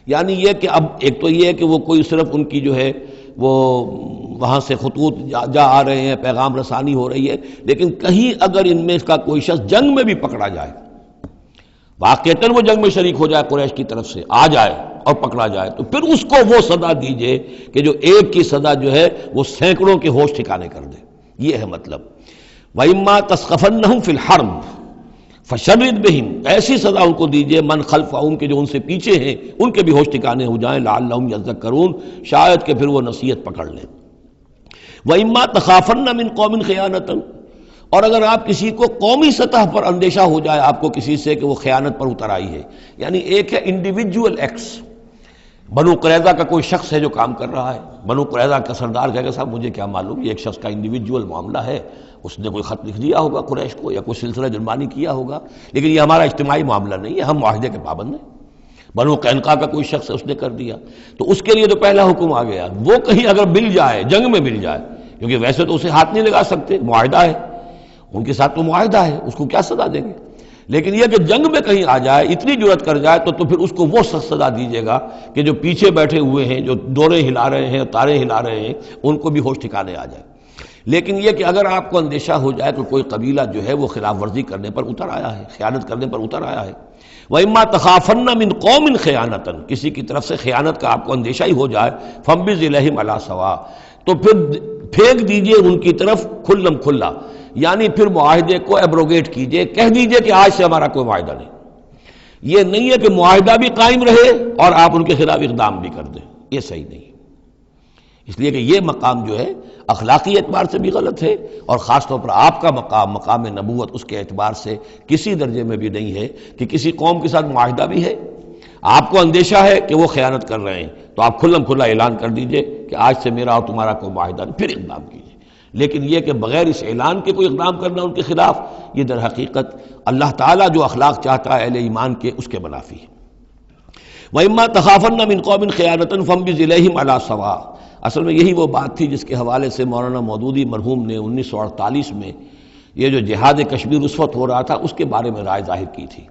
یعنی یہ کہ اب ایک تو یہ ہے کہ وہ کوئی صرف ان کی جو ہے وہ وہاں سے خطوط جا آ رہے ہیں، پیغام رسانی ہو رہی ہے، لیکن کہیں اگر ان میں اس کا کوئی شخص جنگ میں بھی پکڑا جائے، واقعتاً وہ جنگ میں شریک ہو جائے، قریش کی طرف سے آ جائے اور پکڑا جائے، تو پھر اس کو وہ سزا دیجئے کہ جو ایک کی سزا جو ہے وہ سینکڑوں کے ہوش ٹھکانے کر دے. یہ ہے مطلب. وَإِمَّا تَثْقَفَنَّهُمْ فِي الْحَرْبِ فَشَرِّدْ بِهِمْ، ایسی سزا ان کو دیجئے من خلفہم کے جو ان سے پیچھے ہیں ان کے بھی ہوش ٹھکانے ہو جائیں، لعلہم یذکرون، شاید کہ پھر وہ نصیحت پکڑ لیں. وَإِمَّا تَخَافَنَّ مِنْ قَوْمٍ خِيَانَةً، اور اگر آپ کسی کو قومی سطح پر اندیشہ ہو جائے آپ کو کسی سے کہ وہ خیانت پر اتر آئی ہے، یعنی ایک ہے انڈیویجول ایکٹس. بنو قریظہ کا کوئی شخص ہے جو کام کر رہا ہے، بنو قریظہ کا سردار کہے گا صاحب مجھے کیا معلوم، یہ ایک شخص کا انڈیویجول معاملہ ہے، اس نے کوئی خط لکھ دیا ہوگا قریش کو یا کوئی سلسلہ جرمانی کیا ہوگا، لیکن یہ ہمارا اجتماعی معاملہ نہیں ہے، ہم معاہدے کے پابند ہیں. بنو قینقاع کا کوئی شخص ہے اس نے کر دیا، تو اس کے لیے تو پہلا حکم آ گیا. وہ کہیں اگر مل جائے، جنگ میں مل جائے، کیونکہ ویسے تو اسے ہاتھ نہیں لگا سکتے، معاہدہ ہے ان کے ساتھ، تو معاہدہ ہے، اس کو کیا سزا دیں گے. لیکن یہ کہ جنگ میں کہیں آ جائے، اتنی جرأت کر جائے، تو پھر اس کو وہ سخت سزا دیجیے گا کہ جو پیچھے بیٹھے ہوئے ہیں، جو دورے ہلا رہے ہیں، تارے ہلا رہے ہیں، ان کو بھی ہوش ٹھکانے آ جائے. لیکن یہ کہ اگر آپ کو اندیشہ ہو جائے کہ کوئی قبیلہ جو ہے وہ خلاف ورزی کرنے پر اتر آیا ہے، خیانت کرنے پر اتر آیا ہے، وَإِمَّا تَخَافَنَّ مِنْ قَوْمٍ خِيَانَةً، کسی کی طرف سے خیانت کا آپ کو اندیشہ ہی ہو جائے، فَانبِذْ إِلَيْهِمْ عَلَىٰ سَوَاءٍ، تو پھر پھینک دیجئے ان کی طرف کھلم کھلا، یعنی پھر معاہدے کو ایبروگیٹ کیجئے، کہہ دیجئے کہ آج سے ہمارا کوئی معاہدہ نہیں. یہ نہیں ہے کہ معاہدہ بھی قائم رہے اور آپ ان کے خلاف اقدام بھی کر دیں، یہ صحیح نہیں. اس لیے کہ یہ مقام جو ہے اخلاقی اعتبار سے بھی غلط ہے، اور خاص طور پر آپ کا مقام، مقام نبوت، اس کے اعتبار سے کسی درجے میں بھی نہیں ہے کہ کسی قوم کے ساتھ معاہدہ بھی ہے، آپ کو اندیشہ ہے کہ وہ خیانت کر رہے ہیں، تو آپ کھلم کھلا اعلان کر دیجئے کہ آج سے میرا اور تمہارا کوئی معاہدہ نہیں، پھر اقدام کیجئے. لیکن یہ کہ بغیر اس اعلان کے کوئی اقدام کرنا ان کے خلاف، یہ در حقیقت اللہ تعالیٰ جو اخلاق چاہتا ہے اہل ایمان کے، اس کے منافی ہے. وَإِمَّا تَخَافَنَّ مِنْ قَوْمٍ خِيَانَةً فَانبِذْ إِلَيْهِمْ عَلَىٰ سَوَاءٍ. اصل میں یہی وہ بات تھی جس کے حوالے سے مولانا مودودی مرحوم نے 1948 میں یہ جو جہاد کشمیر اس وقت ہو رہا تھا اس کے بارے میں رائے ظاہر کی تھی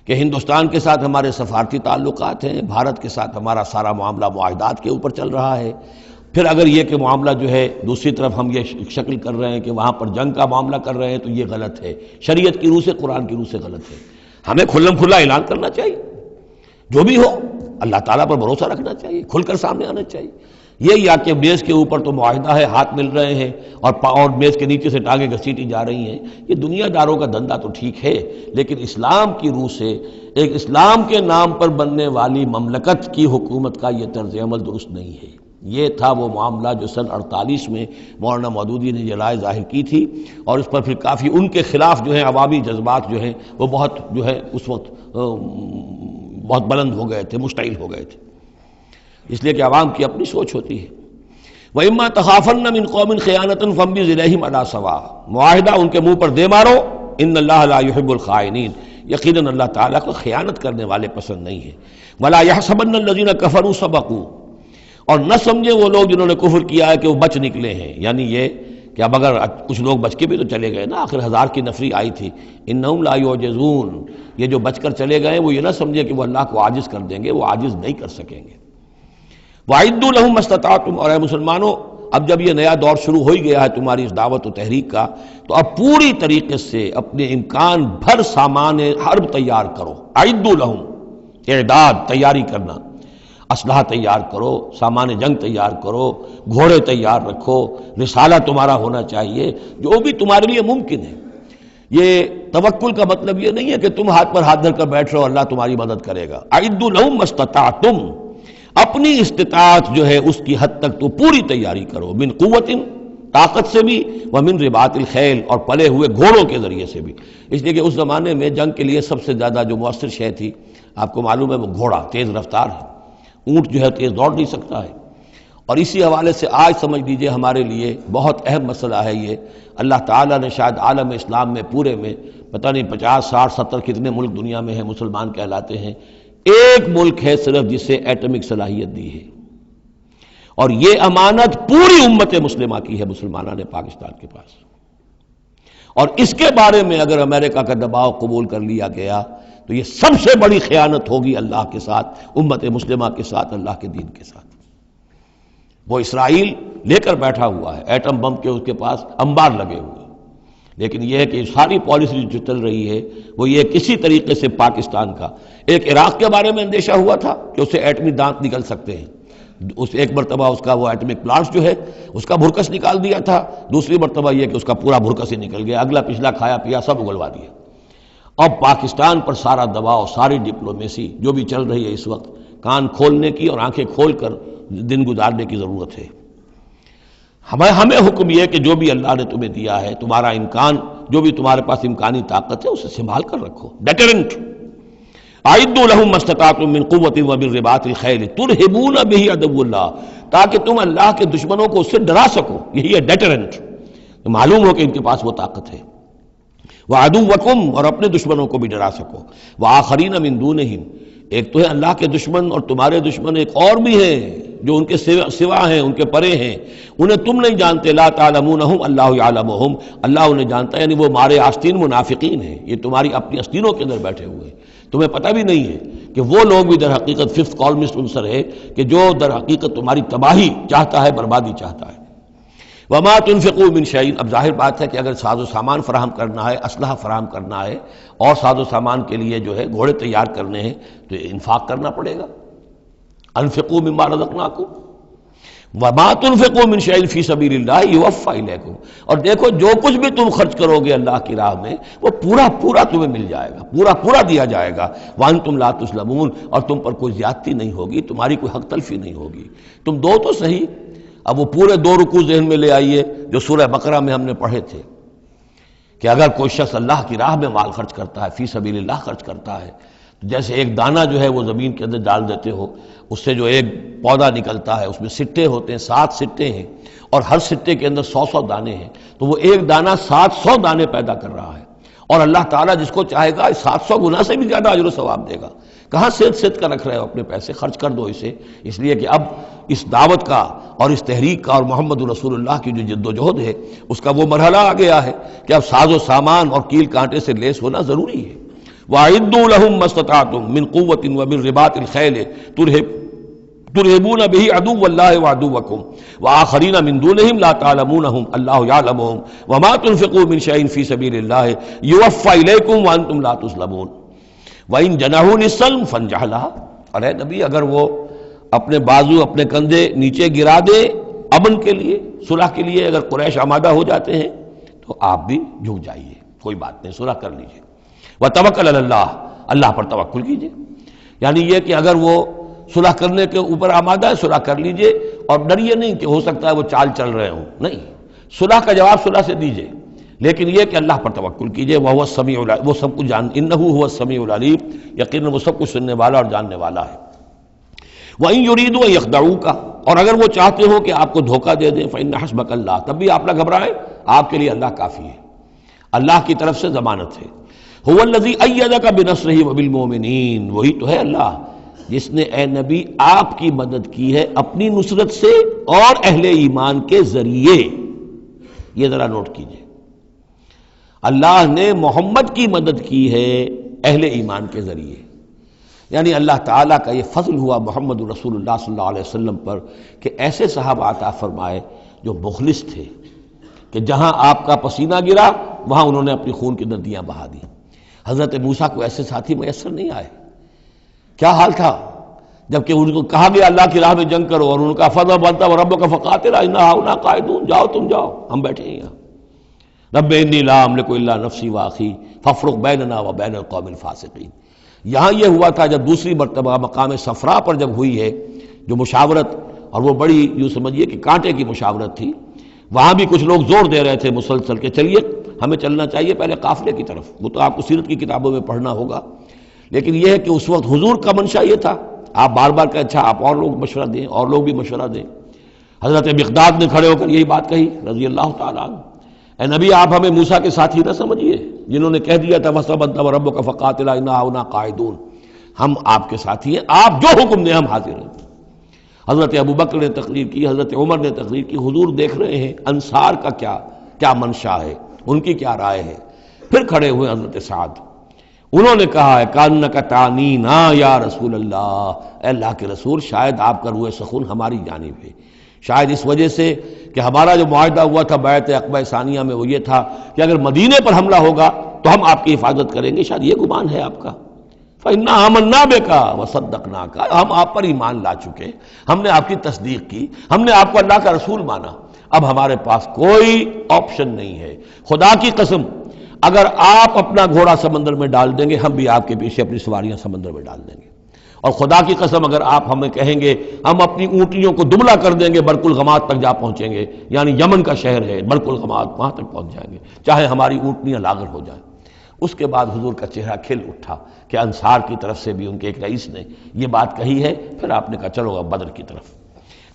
کہ ہندوستان کے ساتھ ہمارے سفارتی تعلقات ہیں، بھارت کے ساتھ ہمارا سارا معاملہ معاہدات کے اوپر چل رہا ہے، پھر اگر یہ کہ معاملہ جو ہے دوسری طرف ہم یہ شکل کر رہے ہیں کہ وہاں پر جنگ کا معاملہ کر رہے ہیں تو یہ غلط ہے، شریعت کی روح سے، قرآن کی روح سے غلط ہے۔ ہمیں کھلم کھلا اعلان کرنا چاہیے، جو بھی ہو اللہ تعالیٰ پر بھروسہ رکھنا چاہیے، کھل کر سامنے آنا چاہیے۔ یہ یا کہ میز کے اوپر تو معاہدہ ہے، ہاتھ مل رہے ہیں اور میز کے نیچے سے ٹانگیں گھسیٹی جا رہی ہیں، یہ دنیا داروں کا دھندا تو ٹھیک ہے، لیکن اسلام کی روح سے ایک اسلام کے نام پر بننے والی مملکت کی حکومت کا یہ طرز عمل درست نہیں ہے۔ یہ تھا وہ معاملہ جو سن 48 میں مولانا مودودی نے یہ رائے ظاہر کی تھی، اور اس پر پھر کافی ان کے خلاف جو ہیں عوامی جذبات جو ہیں وہ بہت جو ہے اس وقت بہت بلند ہو گئے تھے، مشتعل ہو گئے تھے، اس لیے کہ عوام کی اپنی سوچ ہوتی ہے۔ وَإِمَّا تَخَافَنَّ مِنْ قَوْمٍ خِيَانَةً فَانبِذْ إِلَيْهِمْ عَلَىٰ سَوَاءٍ، معاہدہ ان کے منہ پر دے مارو، ان اللہ لا يحب الخائنین، یقیناً اللہ تعالیٰ کو خیانت کرنے والے پسند نہیں ہے۔ وَلَا يَحْسَبَنَّ الَّذِينَ كَفَرُوا سَبَقُوا، اور نہ سمجھے وہ لوگ جنہوں نے کفر کیا ہے کہ وہ بچ نکلے ہیں، یعنی یہ کہ اب اگر کچھ لوگ بچ کے بھی تو چلے گئے نا، آخر 1000 کی نفری آئی تھی، انہم لا یعجزون، یہ جو بچ کر چلے گئے وہ یہ نہ سمجھے کہ وہ اللہ کو عاجز کر دیں گے، وہ عاجز نہیں کر سکیں گے۔ وَأَعِدُّوا لَهُم مَّا اسْتَطَعْتُمْ، اور اے مسلمانوں اب جب یہ نیا دور شروع ہو ہی گیا ہے تمہاری اس دعوت و تحریک کا، تو اب پوری طریقے سے اپنے امکان بھر سامان حرب تیار کرو۔ اعدوا لہم، اعداد تیاری کرنا، اسلحہ تیار کرو، سامان جنگ تیار کرو، گھوڑے تیار رکھو، رسالہ تمہارا ہونا چاہیے، جو بھی تمہارے لیے ممکن ہے۔ یہ توکل کا مطلب یہ نہیں ہے کہ تم ہاتھ پر ہاتھ دھر کر بیٹھ رہو اللہ تمہاری مدد کرے گا۔ اعدوا لہم ما استطعتم، اپنی استطاعت جو ہے اس کی حد تک تو پوری تیاری کرو، من قوت، طاقت سے بھی، ومن رباط الخیل، اور پلے ہوئے گھوڑوں کے ذریعے سے بھی۔ اس لیے کہ اس زمانے میں جنگ کے لیے سب سے زیادہ جو مؤثر شے تھی آپ کو معلوم ہے وہ گھوڑا، تیز رفتار ہے، اونٹ جو ہے تیز دوڑ نہیں سکتا ہے۔ اور اسی حوالے سے آج سمجھ لیجئے ہمارے لیے بہت اہم مسئلہ ہے یہ، اللہ تعالیٰ نے شاید عالم اسلام میں پورے میں پتہ نہیں 50 60 70 کتنے ملک دنیا میں ہیں مسلمان کہلاتے ہیں، ایک ملک ہے صرف جسے ایٹمک صلاحیت دی ہے، اور یہ امانت پوری امت مسلمہ کی ہے، مسلمانان پاکستان کے پاس۔ اور اس کے بارے میں اگر امریکہ کا دباؤ قبول کر لیا گیا تو یہ سب سے بڑی خیانت ہوگی اللہ کے ساتھ، امت مسلمہ کے ساتھ، اللہ کے دین کے ساتھ۔ وہ اسرائیل لے کر بیٹھا ہوا ہے ایٹم بم کے، اس کے پاس انبار لگے ہوئے، لیکن یہ ہے کہ ساری پالیسی جو چل رہی ہے وہ یہ کسی طریقے سے پاکستان کا، ایک عراق کے بارے میں اندیشہ ہوا تھا کہ اسے ایٹمی دانت نکل سکتے ہیں، اس ایک مرتبہ اس کا وہ ایٹمک پلانٹ جو ہے اس کا بھرکس نکال دیا تھا، دوسری مرتبہ یہ کہ اس کا پورا بھرکس ہی نکل گیا، اگلا پچھلا کھایا پیا سب اگلوا دیا۔ اب پاکستان پر سارا دباؤ، ساری ڈپلومیسی جو بھی چل رہی ہے اس وقت، کان کھولنے کی اور آنکھیں کھول کر دن گزارنے کی ضرورت ہے۔ ہمیں حکم یہ ہے کہ جو بھی اللہ نے تمہیں دیا ہے، تمہارا امکان، جو بھی تمہارے پاس امکانی طاقت ہے اسے سنبھال کر رکھو، ڈیٹرنٹ۔ اعدوا لہم ما استطعتم من قوت ومن رباط الخیل ترہبون بہ عدو اللہ، تاکہ تم اللہ کے دشمنوں کو اس سے ڈرا سکو، یہی ہے ڈیٹرنٹ، معلوم ہو کہ ان کے پاس وہ طاقت ہے۔ وعدوکم، اور اپنے دشمنوں کو بھی ڈرا سکو، وآخرین من دونہم، ایک تو ہے اللہ کے دشمن اور تمہارے دشمن ایک اور بھی ہیں جو ان کے سوا ہیں، ان کے پرے ہیں، انہیں تم نہیں جانتے، لا تعلمونہم اللہ یعلمہم، اللہ انہیں جانتا ہے، یعنی وہ مارے آستین منافقین ہیں، یہ تمہاری اپنی آستینوں کے اندر بیٹھے ہوئے ہیں، تمہیں پتہ بھی نہیں ہے کہ وہ لوگ بھی در حقیقت ففتھ کالمسٹ عنصر ہے کہ جو در حقیقت تمہاری تباہی چاہتا ہے، بربادی چاہتا ہے۔ وما تنفقوا من شیء، اب ظاہر بات ہے کہ اگر ساز و سامان فراہم کرنا ہے، اسلحہ فراہم کرنا ہے، اور ساز و سامان کے لیے جو ہے گھوڑے تیار کرنے ہیں تو انفاق کرنا پڑے گا۔ انفقوا مما رزقناکم وما تنفقوا من شیء فی سبیل اللہ یوفی الیکم، اور دیکھو جو کچھ بھی تم خرچ کرو گے اللہ کی راہ میں وہ پورا پورا تمہیں مل جائے گا، پورا پورا دیا جائے گا۔ وانتم لا تظلمون، اور تم پر کوئی زیادتی نہیں ہوگی، تمہاری کوئی حق تلفی نہیں ہوگی۔ تم دو تو صحیح، اب وہ پورے 2 رکوع ذہن میں لے آئیے جو سورہ بقرہ میں ہم نے پڑھے تھے کہ اگر کوئی شخص اللہ کی راہ میں مال خرچ کرتا ہے، فی سبیل اللہ خرچ کرتا ہے، تو جیسے ایک دانہ جو ہے وہ زمین کے اندر ڈال دیتے ہو، اس سے جو ایک پودا نکلتا ہے اس میں سٹے ہوتے ہیں، 7 سٹے ہیں، اور ہر سٹے کے اندر 100 دانے ہیں، تو وہ ایک دانہ 700 دانے پیدا کر رہا ہے، اور اللہ تعالیٰ جس کو چاہے گا 700 گنا سے بھی زیادہ اجر و ثواب دے گا۔ کہاں سید کا رکھ رہے ہو اپنے پیسے، خرچ کر دو اسے، اس لیے کہ اب اس دعوت کا اور اس تحریک کا اور محمد رسول اللہ کی جو جد و جہد ہے اس کا وہ مرحلہ آ گیا ہے کہ اب ساز و سامان اور کیل کانٹے سے لیس ہونا ضروری ہے۔ وَأَعِدُّوا لَهُم مَّا اسْتَطَعْتُم مِّن قُوَّةٍ وَمِن رِّبَاطِ الْخَيْلِ ترهبون به عدو اللہ وعدوکم وآخرین من دونہم لا تعلمونہم اللہ یعلمہم وما تنفقوا من شیء فی سبیل اللہ یوفی الیکم وانتم لا تظلمون وَإِن جَنَحُوا لِلسَّلْمِ فَانْجَحْ لَهَا، اور اے نبی اگر وہ اپنے بازو اپنے کندھے نیچے گرا دے امن کے لیے، صلح کے لیے، اگر قریش آمادہ ہو جاتے ہیں تو آپ بھی جھک جائیے، کوئی بات نہیں، صلح کر لیجیے۔ وَتَوَكَّلْ عَلَى اللَّهِ، اللہ پر توکل کیجیے، یعنی یہ کہ اگر وہ صلح کرنے کے اوپر آمادہ ہے صلح کر لیجئے، اور ڈریے نہیں کہ ہو سکتا ہے وہ چال چل رہے ہوں، نہیں، صلح کا جواب صلح سے دیجئے، لیکن یہ کہ اللہ پر توکل کیجئے، وَهُوَ السَّمِيعُ العلیم، وہ سب کچھ إِنَّهُ هُوَ السَّمِيعُ العلیم، یقیناً وہ سب کچھ سننے والا اور جاننے والا ہے۔ وَإِن يُرِيدُوا أَن يَخْدَعُوكَ، اور اگر وہ چاہتے ہو کہ آپ کو دھوکہ دے دیں، فَإِنَّ حَسْبَكَ اللَّهُ، تب بھی آپ نہ گھبرائیں، آپ کے لیے اللہ کافی ہے، اللہ کی طرف سے ضمانت ہے۔ هُوَ الَّذِي أَيَّدَكَ بِنَصْرِهِ وَبِالْمُؤْمِنِينَ، وہی تو ہے اللہ جس نے اے نبی آپ کی مدد کی ہے اپنی نصرت سے اور اہل ایمان کے ذریعے۔ یہ ذرا نوٹ کیجئے، اللہ نے محمد کی مدد کی ہے اہل ایمان کے ذریعے، یعنی اللہ تعالیٰ کا یہ فضل ہوا محمد رسول اللہ صلی اللہ علیہ وسلم پر کہ ایسے صحابہ عطا فرمائے جو مخلص تھے، کہ جہاں آپ کا پسینہ گرا وہاں انہوں نے اپنی خون کی ندیاں بہا دی۔ حضرت موسیٰ کو ایسے ساتھی میسر نہیں آئے، کیا حال تھا جبکہ ان کو کہا گیا اللہ کی راہ میں جنگ کرو، اور ان کا فضل بنتا و رب کا فقاتل انا ہاؤنا قاعدون، جاؤ تم جاؤ، ہم بیٹھے ہیں یہاں۔ رب انی لا املک الا نفسی واخی فافرق بیننا و بین القوم الفاسقین۔ یہاں یہ ہوا تھا جب دوسری مرتبہ مقام صفرا پر جب ہوئی ہے جو مشاورت، اور وہ بڑی یوں سمجھیے کہ کانٹے کی مشاورت تھی، وہاں بھی کچھ لوگ زور دے رہے تھے مسلسل کہ چلیے ہمیں چلنا چاہیے پہلے قافلے کی طرف، وہ تو آپ کو سیرت کی کتابوں میں پڑھنا ہوگا، لیکن یہ ہے کہ اس وقت حضور کا منشا یہ تھا، آپ بار بار کہ اچھا آپ اور لوگ مشورہ دیں، اور لوگ بھی مشورہ دیں۔ حضرت مقداد نے کھڑے ہو کر یہی بات کہی رضی اللہ تعالیٰ عنہ، اے نبی آپ ہمیں موسیٰ کے ساتھی نہ سمجھیے جنہوں نے کہہ دیا تھا وَسَبَنْتَ وَرَبُّكَ فَقَاتِلَا إِنَّا هُنَا قَاعِدُونَ، ہم آپ کے ساتھی ہیں، آپ جو حکم دیں ہم حاضر ہیں۔ حضرت ابوبکر نے تقریر کی، حضرت عمر نے تقریر کی، حضور دیکھ رہے ہیں انصار کا کیا منشا ہے، ان کی کیا رائے ہے۔ پھر کھڑے ہوئے حضرت سعد، انہوں نے کہا ہے کانک تعنینا یا رسول اللہ، اے اللہ کے رسول شاید آپ کا روح سخن ہماری جانب ہے، شاید اس وجہ سے کہ ہمارا جو معاہدہ ہوا تھا بیعت عقبہ ثانیہ میں وہ یہ تھا کہ اگر مدینے پر حملہ ہوگا تو ہم آپ کی حفاظت کریں گے، شاید یہ گمان ہے آپ کا۔ فَإِنَّا آمَنَّا بِكَ وَصَدَّقْنَاكَ، ہم آپ پر ایمان لا چکے، ہم نے آپ کی تصدیق کی، ہم نے آپ کو اللہ کا رسول مانا، اب ہمارے پاس کوئی آپشن نہیں ہے۔ خدا کی قسم اگر آپ اپنا گھوڑا سمندر میں ڈال دیں گے ہم بھی آپ کے پیچھے اپنی سواریاں سمندر میں ڈال دیں گے، اور خدا کی قسم اگر آپ ہمیں کہیں گے ہم اپنی اونٹیوں کو دبلا کر دیں گے برق الغماد تک جا پہنچیں گے، یعنی یمن کا شہر ہے برق الغماد، وہاں تک پہنچ جائیں گے چاہے ہماری اونٹنیاں لاغر ہو جائیں۔ اس کے بعد حضور کا چہرہ کھل اٹھا کہ انصار کی طرف سے بھی ان کے ایک رئیس نے یہ بات کہی ہے، پھر آپ نے کہا چلو اب بدر کی طرف۔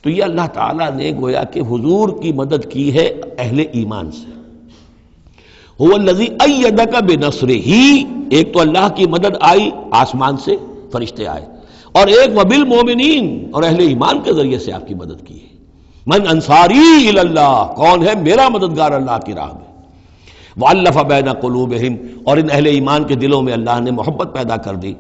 تو یہ اللہ تعالیٰ نے گویا کہ حضور کی مدد کی ہے اہل ایمان سے۔ هو الذی ایدک بنصرہ، ایک تو اللہ کی مدد آئی آسمان سے، فرشتے آئے، اور ایک وبالمؤمنین، اور اہل ایمان کے ذریعے سے آپ کی مدد کی ہے۔ من انصاری الی اللہ، کون ہے میرا مددگار اللہ کی راہ میں۔ وَأَلَّفَ بَيْنَ قُلُوبِهِمْ، اور ان اہل ایمان کے دلوں میں اللہ نے محبت پیدا کر دی۔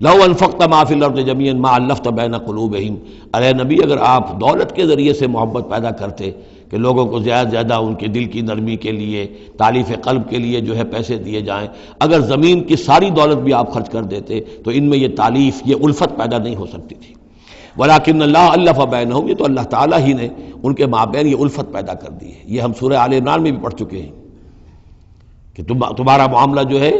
لَوْ أَنفَقْتَ مَا فِي الْأَرْضِ جَمِيعًا مَا أَلَّفْتَ بَيْنَ قُلُوبِهِمْ، ارے نبی اگر آپ دولت کے ذریعے سے محبت پیدا کرتے کہ لوگوں کو زیادہ زیادہ ان کے دل کی نرمی کے لیے، تالیف قلب کے لیے جو ہے پیسے دیے جائیں، اگر زمین کی ساری دولت بھی آپ خرچ کر دیتے تو ان میں یہ تالیف، یہ الفت پیدا نہیں ہو سکتی تھی۔ ولیکن اللہ الف بینہم، یہ تو اللہ تعالیٰ ہی نے ان کے مابین یہ الفت پیدا کر دی ہے۔ یہ ہم سورہ آل عمران میں بھی پڑھ چکے ہیں کہ تمہارا معاملہ جو ہے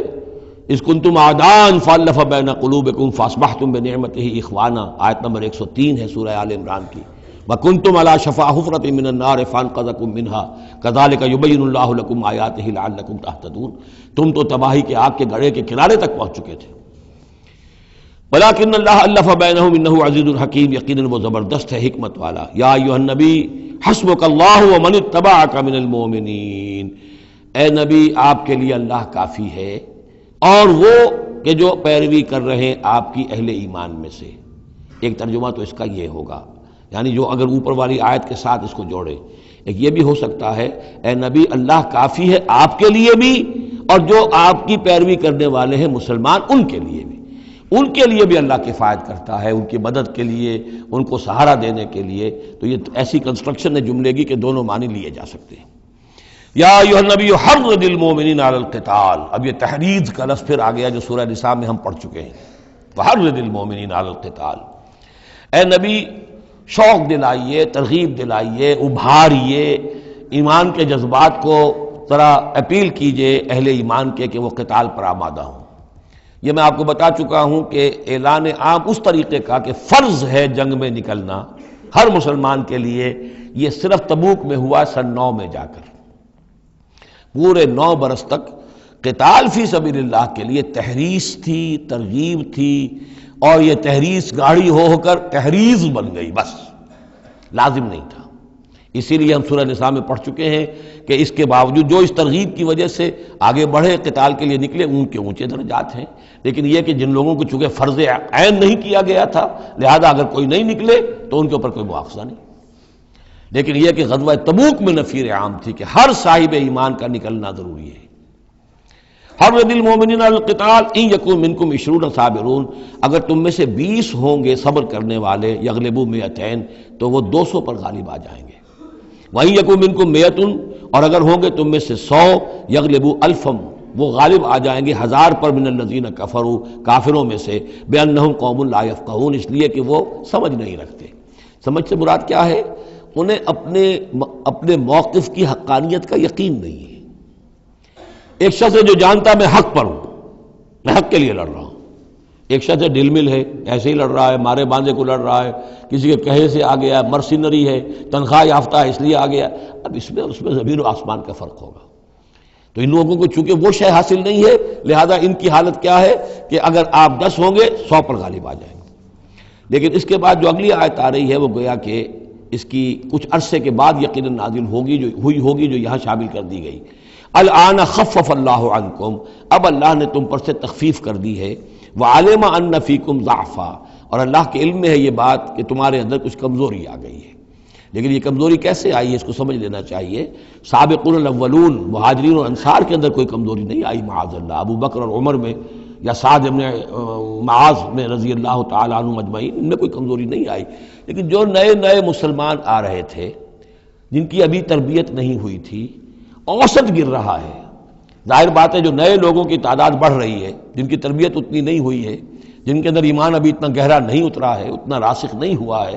اذ کنتم اعداء فالف بین قلوبکم فاصبحتم بنعمتہ اخوانا، آیت نمبر 103 ہے سورہ آل عمران کی۔ وکنتم علی شفا حفرۃ من النار فانقذکم منہا کذالک یبین اللہ لکم آیاتہ لعلکم تہتدون، تم تو تباہی کے آگ کے گڑھے کے کنارے تک پہنچ چکے تھے۔ ولیکن اللہ الف بینہم انہ عزیز الحکیم، یقیناً وہ زبردست ہے حکمت والا۔ یا ایھا النبی حسبک اللہ ومن اتبعک من المؤمنین، اے نبی آپ کے لیے اللہ کافی ہے اور وہ کہ جو پیروی کر رہے ہیں آپ کی اہل ایمان میں سے۔ ایک ترجمہ تو اس کا یہ ہوگا، یعنی جو اگر اوپر والی آیت کے ساتھ اس کو جوڑے، ایک یہ بھی ہو سکتا ہے اے نبی اللہ کافی ہے آپ کے لیے بھی، اور جو آپ کی پیروی کرنے والے ہیں مسلمان ان کے لیے بھی۔ ان کے لیے بھی اللہ کفایت کرتا ہے، ان کی مدد کے لیے، ان کو سہارا دینے کے لیے۔ تو یہ ایسی کنسٹرکشن ہے جملے کی کہ دونوں معنی لیے جا سکتے ہیں۔ یا ایھا النبی حرض المؤمنین علی القتال، اب یہ تحریض کا لفظ پھر آ گیا جو سورہ نساء میں ہم پڑھ چکے ہیں، وحرض المؤمنین علی القتال۔ اے نبی شوق دلائیے، ترغیب دلائیے، ابھاریے، ایمان کے جذبات کو ذرا اپیل کیجئے اہل ایمان کے کہ وہ قتال پر آمادہ ہوں۔ یہ میں آپ کو بتا چکا ہوں کہ اعلان عام اس طریقے کا کہ فرض ہے جنگ میں نکلنا ہر مسلمان کے لیے، یہ صرف تبوک میں ہوا سن 9 میں جا کر۔ پورے 9 برس تک قتال فی سبیل اللہ کے لیے تحریض تھی، ترغیب تھی، اور یہ تحریض گاڑی ہو کر تحریض بن گئی، بس لازم نہیں تھا۔ اسی لیے ہم سورہ نساء میں پڑھ چکے ہیں کہ اس کے باوجود جو اس ترغیب کی وجہ سے آگے بڑھے، قتال کے لیے نکلے، ان کے اونچے درجات ہیں، لیکن یہ کہ جن لوگوں کو چونکہ فرض عین نہیں کیا گیا تھا، لہذا اگر کوئی نہیں نکلے تو ان کے اوپر کوئی مواخذہ نہیں۔ لیکن یہ کہ غزوہ تبوک میں نفیر عام تھی کہ ہر صاحب ایمان کا نکلنا ضروری ہے۔ حرض المؤمنین علی القتال ان یکن منکم 20 صابرون، اگر تم میں سے 20 ہوں گے صبر کرنے والے، یغلبوا 200 تو وہ 200 پر غالب آ جائیں گے۔ وَإِن یکن منکم 100، اور اگر ہوں گے تم میں سے 100، یغلبوا 1000، وہ غالب آ جائیں گے 1000 پر، من الذین کفروا، کافروں میں سے، بأنہم قوم لا یفقہون، اس لیے کہ وہ سمجھ نہیں رکھتے۔ سمجھ سے مراد کیا ہے؟ انہیں اپنے موقف کی حقانیت کا یقین نہیں ہے۔ ایک شخص ہے جو جانتا ہے میں حق پر ہوں، میں حق کے لیے لڑ رہا ہوں۔ ایک شخص ہے ڈل مل ہے، ایسے ہی لڑ رہا ہے، مارے باندھے کو لڑ رہا ہے، کسی کے کہے سے آ گیا، مرسینری ہے، تنخواہ یافتہ ہے اس لیے آ گیا۔ اب اس میں اور اس میں زمین و آسمان کا فرق ہوگا۔ تو ان لوگوں کو چونکہ وہ شے حاصل نہیں ہے، لہذا ان کی حالت کیا ہے کہ اگر آپ 10 ہوں گے 100 پر غالب آ جائیں گے۔ لیکن اس کے بعد جو اگلی آیت آ رہی ہے وہ گویا کہ اس کی کچھ عرصے کے بعد یقیناً نازل ہوگی، جو ہوئی جو یہاں شامل کر دی گئی۔ الآن خفف اللہ عنکم، اب اللہ نے تم پر سے تخفیف کر دی ہے، وعلم ان فیکم ضعفا، اور اللہ کے علم میں ہے یہ بات کہ تمہارے اندر کچھ کمزوری آ گئی ہے۔ لیکن یہ کمزوری کیسے آئی ہے اس کو سمجھ لینا چاہیے۔ سابقون الاولون، مہاجرین اور انصار کے اندر کوئی کمزوری نہیں آئی معاذ اللہ، ابو بکر اور عمر میں یا سعد بن معاذ میں رضی اللہ تعالیٰ عنہ اجمعین، ان میں کوئی کمزوری نہیں آئی۔ لیکن جو نئے مسلمان آ رہے تھے، جن کی ابھی تربیت نہیں ہوئی تھی، اوسط گر رہا ہے۔ ظاہر بات ہے جو نئے لوگوں کی تعداد بڑھ رہی ہے، جن کی تربیت اتنی نہیں ہوئی ہے، جن کے اندر ایمان ابھی اتنا گہرا نہیں اترا ہے، اتنا راسخ نہیں ہوا ہے،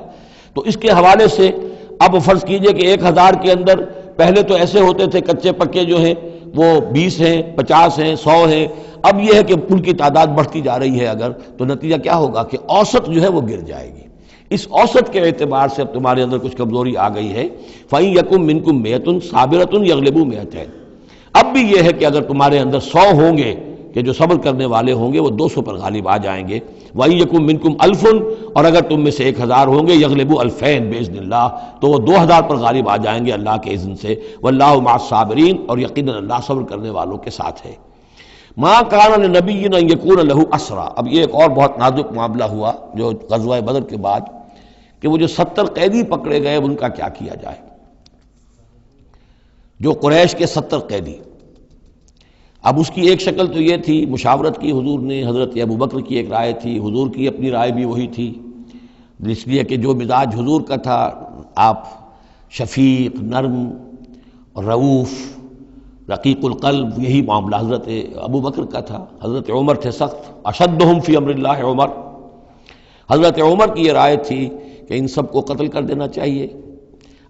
تو اس کے حوالے سے اب فرض کیجئے کہ 1000 کے اندر پہلے تو ایسے ہوتے تھے کچے پکے جو ہیں وہ 20 ہیں، 50 ہیں، 100 ہیں، اب یہ ہے کہ ان کی تعداد بڑھتی جا رہی ہے اگر، تو نتیجہ کیا ہوگا کہ اوسط جو ہے وہ گر جائے گی۔ اس اوسط کے اعتبار سے اب تمہارے اندر کچھ کمزوری آ گئی ہے۔ فَإِن يَكُن مِّنكُم مِّائَةٌ صَابِرَةٌ يَغْلِبُوا 200، اب بھی یہ ہے کہ اگر تمہارے اندر 100 ہوں گے کہ جو صبر کرنے والے ہوں گے وہ 200 پر غالب آ جائیں گے۔ وَإِن يَكُن مِّنكُمْ أَلْفٌ، اور اگر تم میں سے 1000 ہوں گے، يَغْلِبُوا 2000 بِإِذْنِ اللَّهِ، تو وہ 2000 پر غالب آ جائیں گے اللہ کے اذن سے۔ وَاللَّهُ مَعَ الصَّابِرِينَ، اور یقیناً اللہ صبر کرنے والوں کے ساتھ ہے۔ مَا كَانَ لِنَبِيٍّ أَن يَكُونَ لَهُ أَسْرَىٰ، اب یہ ایک اور بہت نازک معاملہ ہوا جو غزوہ بدر کے بعد، کہ وہ جو 70 قیدی پکڑے گئے ان کا کیا کیا جائے۔ جو قریش کے 70 قیدی، اب اس کی ایک شکل تو یہ تھی، مشاورت کی حضور نے، حضرت ابوبکر کی ایک رائے تھی، حضور کی اپنی رائے بھی وہی تھی، اس لیے کہ جو مزاج حضور کا تھا، آپ شفیق، نرم، رؤوف، رقیق القلب، یہی معاملہ حضرت ابوبکر کا تھا۔ حضرت عمر تھے سخت، اشدہم فی امر اللہ عمر، حضرت عمر کی یہ رائے تھی کہ ان سب کو قتل کر دینا چاہیے،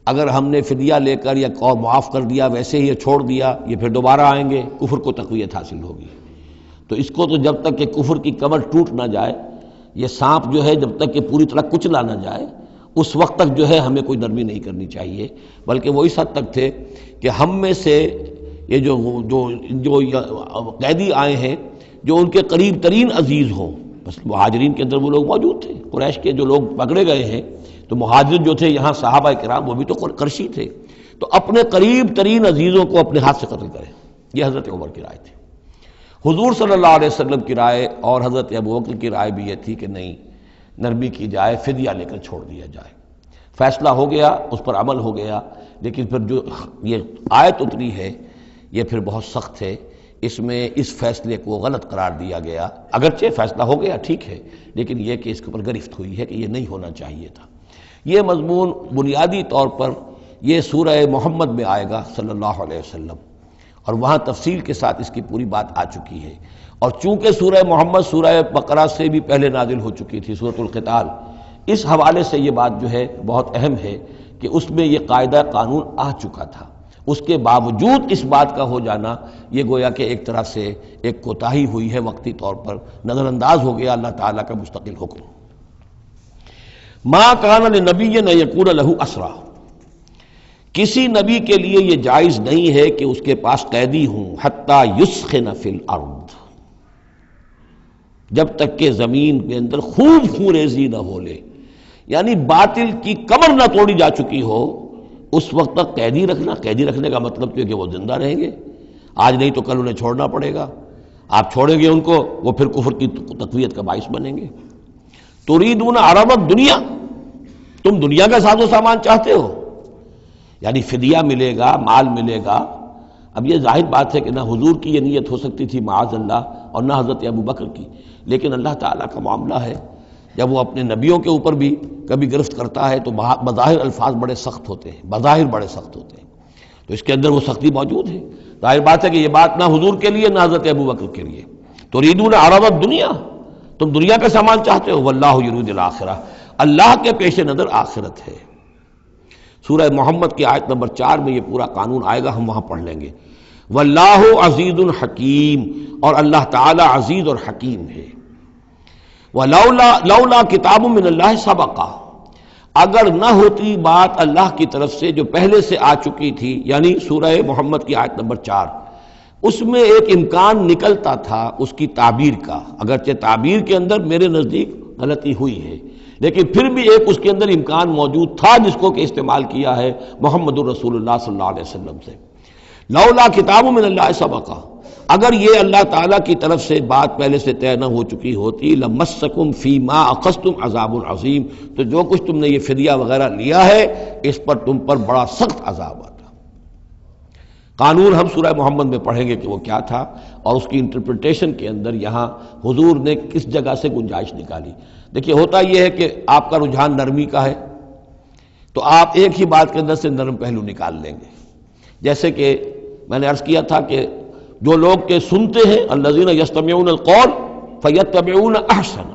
اگر ہم نے فدیہ لے کر یا معاف کر دیا ویسے ہی چھوڑ دیا، یہ پھر دوبارہ آئیں گے، کفر کو تقویت حاصل ہوگی۔ تو اس کو تو جب تک کہ کفر کی کمر ٹوٹ نہ جائے، یہ سانپ جو ہے جب تک کہ پوری طرح کچلا نہ جائے، اس وقت تک جو ہے ہمیں کوئی نرمی نہیں کرنی چاہیے، بلکہ وہ اس حد تک تھے کہ ہم میں سے یہ جو قیدی آئے ہیں جو ان کے قریب ترین عزیز ہوں، بس مہاجرین کے اندر وہ لوگ موجود تھے، قریش کے جو لوگ پکڑے گئے ہیں، تو مہاجر جو تھے یہاں صحابہ کرام وہ بھی تو قرشی تھے، تو اپنے قریب ترین عزیزوں کو اپنے ہاتھ سے قتل کریں، یہ حضرت عمر کی رائے تھی۔ حضور صلی اللہ علیہ وسلم کی رائے اور حضرت ابوبکر کی رائے بھی یہ تھی کہ نہیں، نرمی کی جائے، فدیہ لے کر چھوڑ دیا جائے۔ فیصلہ ہو گیا، اس پر عمل ہو گیا، لیکن پھر جو یہ آیت اتری ہے یہ پھر بہت سخت ہے اس میں اس فیصلے کو غلط قرار دیا گیا، اگرچہ فیصلہ ہو گیا ٹھیک ہے، لیکن یہ کہ اس کے اوپر گرفت ہوئی ہے کہ یہ نہیں ہونا چاہیے تھا۔ یہ مضمون بنیادی طور پر یہ سورہ محمد میں آئے گا صلی اللہ علیہ وسلم، اور وہاں تفصیل کے ساتھ اس کی پوری بات آ چکی ہے، اور چونکہ سورہ محمد سورہ بقرہ سے بھی پہلے نازل ہو چکی تھی، سورۃ القتال، اس حوالے سے یہ بات جو ہے بہت اہم ہے کہ اس میں یہ قاعدہ قانون آ چکا تھا، اس کے باوجود اس بات کا ہو جانا یہ گویا کہ ایک طرح سے ایک کوتاہی ہوئی ہے، وقتی طور پر نظر انداز ہو گیا اللہ تعالیٰ کا مستقل حکم۔ ما کان لنبی ان یکون لہ اسرا، کسی نبی کے لیے یہ جائز نہیں ہے کہ اس کے پاس قیدی ہوں، حتی یسخن فی الارض، جب تک کہ زمین کے اندر خوب خونریزی نہ ہو لے، یعنی باطل کی کمر نہ توڑی جا چکی ہو، اس وقت تک قیدی رکھنا۔ قیدی رکھنے کا مطلب تو ہے کہ وہ زندہ رہیں گے، آج نہیں تو کل انہیں چھوڑنا پڑے گا، آپ چھوڑیں گے ان کو، وہ پھر کفر کی تقویت کا باعث بنیں گے۔ تريدون عرض الدنیا، تم دنیا کا ساز و سامان چاہتے ہو، یعنی فدیہ ملے گا، مال ملے گا۔ اب یہ ظاہر بات ہے کہ نہ حضور کی یہ نیت ہو سکتی تھی معاذ اللہ، اور نہ حضرت ابو بکر کی، لیکن اللہ تعالیٰ کا معاملہ ہے، جب وہ اپنے نبیوں کے اوپر بھی کبھی گرفت کرتا ہے تو بظاہر الفاظ بڑے سخت ہوتے ہیں، بظاہر بڑے سخت ہوتے ہیں، تو اس کے اندر وہ سختی موجود ہے۔ ظاہر بات ہے کہ یہ بات نہ حضور کے لیے نہ حضرت ابو بکر کے لیے۔ تريدون عرض الدنیا، تم دنیا کا سامان چاہتے ہو، واللہ یرید الآخرہ، اللہ کے پیش نظر آخرت ہے۔ سورہ محمد کی آیت نمبر 4 میں یہ پورا قانون آئے گا، ہم وہاں پڑھ لیں گے۔ واللہ عزیز حکیم، اور اللہ تعالی عزیز اور حکیم ہے۔ لولا کتاب من اللہ سبقہ، اگر نہ ہوتی بات اللہ کی طرف سے جو پہلے سے آ چکی تھی، یعنی سورہ محمد کی آیت نمبر 4، اس میں ایک امکان نکلتا تھا اس کی تعبیر کا، اگرچہ تعبیر کے اندر میرے نزدیک غلطی ہوئی ہے، لیکن پھر بھی ایک اس کے اندر امکان موجود تھا جس کو کہ استعمال کیا ہے محمد الرسول اللہ صلی اللہ علیہ وسلم سے۔ لولا کتاب من اللہ سبقہ، اگر یہ اللہ تعالیٰ کی طرف سے بات پہلے سے طے نہ ہو چکی ہوتی، لمسکم فیما اخذتم عذاب عظیم، تو جو کچھ تم نے یہ فدیہ وغیرہ لیا ہے اس پر تم پر بڑا سخت عذاب آتا۔ قانون ہم سورہ محمد میں پڑھیں گے کہ وہ کیا تھا، اور اس کی انٹرپریٹیشن کے اندر یہاں حضور نے کس جگہ سے گنجائش نکالی۔ دیکھیے ہوتا یہ ہے کہ آپ کا رجحان نرمی کا ہے تو آپ ایک ہی بات کے اندر سے نرم پہلو نکال لیں گے، جیسے کہ میں نے عرض کیا تھا کہ جو لوگ کے سنتے ہیں الذین یستمعون القول فیتبعون احسن،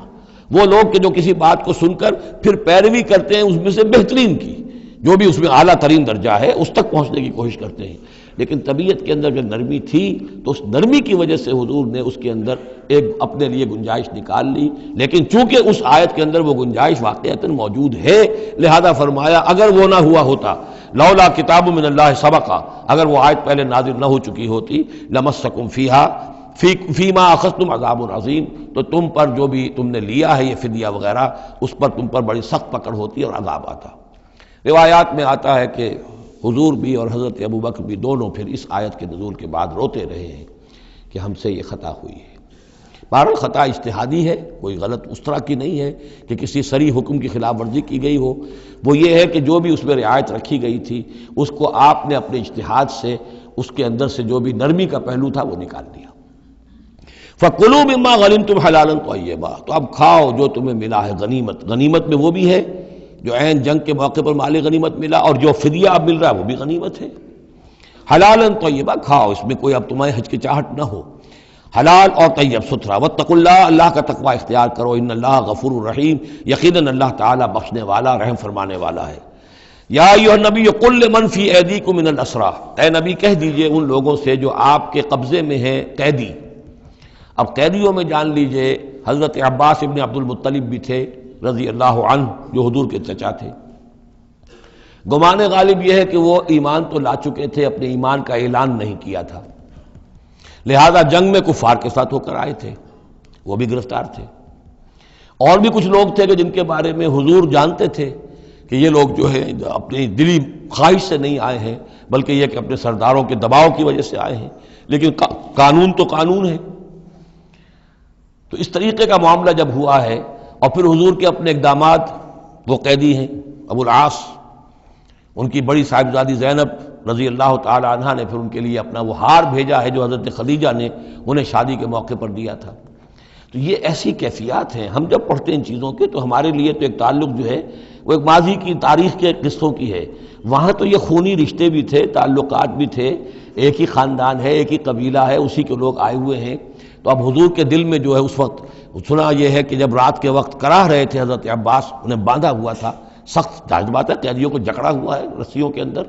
وہ لوگ کہ جو کسی بات کو سن کر پھر پیروی کرتے ہیں اس میں سے بہترین کی، جو بھی اس میں اعلیٰ ترین درجہ ہے اس تک پہنچنے کی کوشش کرتے ہیں۔ لیکن طبیعت کے اندر جو نرمی تھی تو اس نرمی کی وجہ سے حضور نے اس کے اندر ایک اپنے لیے گنجائش نکال لی، لیکن چونکہ اس آیت کے اندر وہ گنجائش واقعتاً موجود ہے، لہذا فرمایا اگر وہ نہ ہوا ہوتا، لولا کتاب من اللہ سبقہ، اگر وہ آیت پہلے نازل نہ ہو چکی ہوتی، لمسکم فیما اخذتم عذاب عظیم، تو تم پر جو بھی تم نے لیا ہے یہ فدیہ وغیرہ، اس پر تم پر بڑی سخت پکڑ ہوتی اور عذاب آتا۔ روایات میں آتا ہے کہ حضور بھی اور حضرت ابو بکر بھی دونوں پھر اس آیت کے نزول کے بعد روتے رہے ہیں کہ ہم سے یہ خطا ہوئی ہے۔ بہرحال خطا اجتہادی ہے، کوئی غلط اس طرح کی نہیں ہے کہ کسی صریح حکم کی خلاف ورزی کی گئی ہو، وہ یہ ہے کہ جو بھی اس میں رعایت رکھی گئی تھی اس کو آپ نے اپنے اجتہاد سے اس کے اندر سے جو بھی نرمی کا پہلو تھا وہ نکال دیا۔ فَكُلُوا مِمَّا غَنِمْتُمْ حَلَالًا طَيِّبًا، تو اب کھاؤ جو تمہیں ملا ہے غنیمت۔ غنیمت میں وہ بھی ہے جو عین جنگ کے موقع پر مال غنیمت ملا، اور جو فدیہ اب مل رہا ہے وہ بھی غنیمت ہے۔ حلالا طیبا، کھاؤ، اس میں کوئی اب تمہیں ہچکچاہٹ نہ ہو، حلال اور طیب ستھرا۔ واتقوا اللہ، اللہ کا تقوی اختیار کرو، ان اللہ غفور الرحیم، یقیناً اللہ تعالیٰ بخشنے والا رحم فرمانے والا ہے۔ یا ایھا النبی قل لمن فی ایدیکم من الاسریٰ، اے نبی کہہ دیجئے ان لوگوں سے جو آپ کے قبضے میں ہیں قیدی۔ اب قیدیوں میں جان لیجئے حضرت عباس ابن عبد المطلب بھی تھے رضی اللہ عنہ، جو حضور کے چچا تھے۔ گمان غالب یہ ہے کہ وہ ایمان تو لا چکے تھے، اپنے ایمان کا اعلان نہیں کیا تھا، لہذا جنگ میں کفار کے ساتھ ہو کر آئے تھے، وہ بھی گرفتار تھے۔ اور بھی کچھ لوگ تھے کہ جن کے بارے میں حضور جانتے تھے کہ یہ لوگ جو ہے اپنی دلی خواہش سے نہیں آئے ہیں، بلکہ یہ کہ اپنے سرداروں کے دباؤ کی وجہ سے آئے ہیں، لیکن قانون تو قانون ہے۔ تو اس طریقے کا معاملہ جب ہوا ہے، اور پھر حضور کے اپنے اقدامات، وہ قیدی ہیں ابو العاص، ان کی بڑی صاحبزادی زینب رضی اللہ تعالی عنہ نے پھر ان کے لیے اپنا وہ ہار بھیجا ہے جو حضرت خدیجہ نے انہیں شادی کے موقع پر دیا تھا۔ تو یہ ایسی کیفیات ہیں، ہم جب پڑھتے ہیں ان چیزوں کے تو ہمارے لیے تو ایک تعلق جو ہے وہ ایک ماضی کی تاریخ کے قصوں کی ہے، وہاں تو یہ خونی رشتے بھی تھے، تعلقات بھی تھے، ایک ہی خاندان ہے، ایک ہی قبیلہ ہے، اسی کے لوگ آئے ہوئے ہیں۔ تو اب حضور کے دل میں جو ہے اس وقت سنا یہ ہے کہ جب رات کے وقت کراہ رہے تھے حضرت عباس، انہیں باندھا ہوا تھا، سخت ظاہر بات ہے قیدیوں کو جکڑا ہوا ہے رسیوں کے اندر،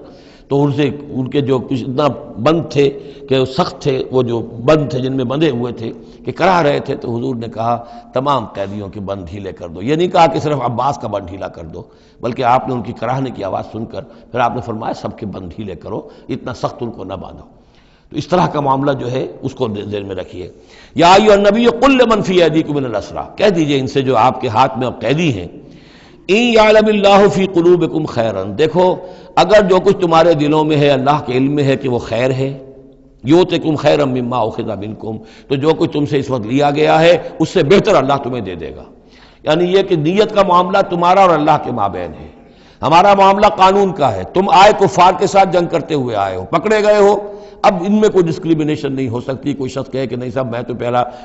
تو ان کے جو کچھ اتنا بند تھے کہ سخت تھے، وہ جو بند تھے جن میں بندھے ہوئے تھے کہ کراہ رہے تھے، تو حضور نے کہا تمام قیدیوں کے بند ڈھیلے کر دو۔ یہ نہیں کہا کہ صرف عباس کا بند ڈھیلا کر دو، بلکہ آپ نے ان کی کراہنے کی آواز سن کر پھر آپ نے فرمایا سب کے بند ڈھیلے کرو، اتنا سخت ان کو نہ باندھو۔ تو اس طرح کا معاملہ جو ہے اس کو ذہن میں رکھیے۔ یا ایھا النبی قل لمن فی ایدیکم من الاسریٰ، کہہ دیجئے ان سے جو آپ کے ہاتھ میں اب قیدی ہیں، ان یعلم اللہ فی قلوبکم خیرا، دیکھو اگر جو کچھ تمہارے دلوں میں ہے اللہ کے علم میں ہے کہ وہ خیر ہے، یؤتکم خیرا مما اخذ منکم، تو جو کچھ تم سے اس وقت لیا گیا ہے اس سے بہتر اللہ تمہیں دے دے گا۔ یعنی یہ کہ نیت کا معاملہ تمہارا اور اللہ کے مابین ہے، ہمارا معاملہ قانون کا ہے۔ تم آئے کفار کے ساتھ جنگ کرتے ہوئے آئے ہو، پکڑے گئے ہو، اب ان میں کوئی ڈسکریمنیشن نہیں ہو سکتی، کوئی شخص کہے کہ نہیں صاحب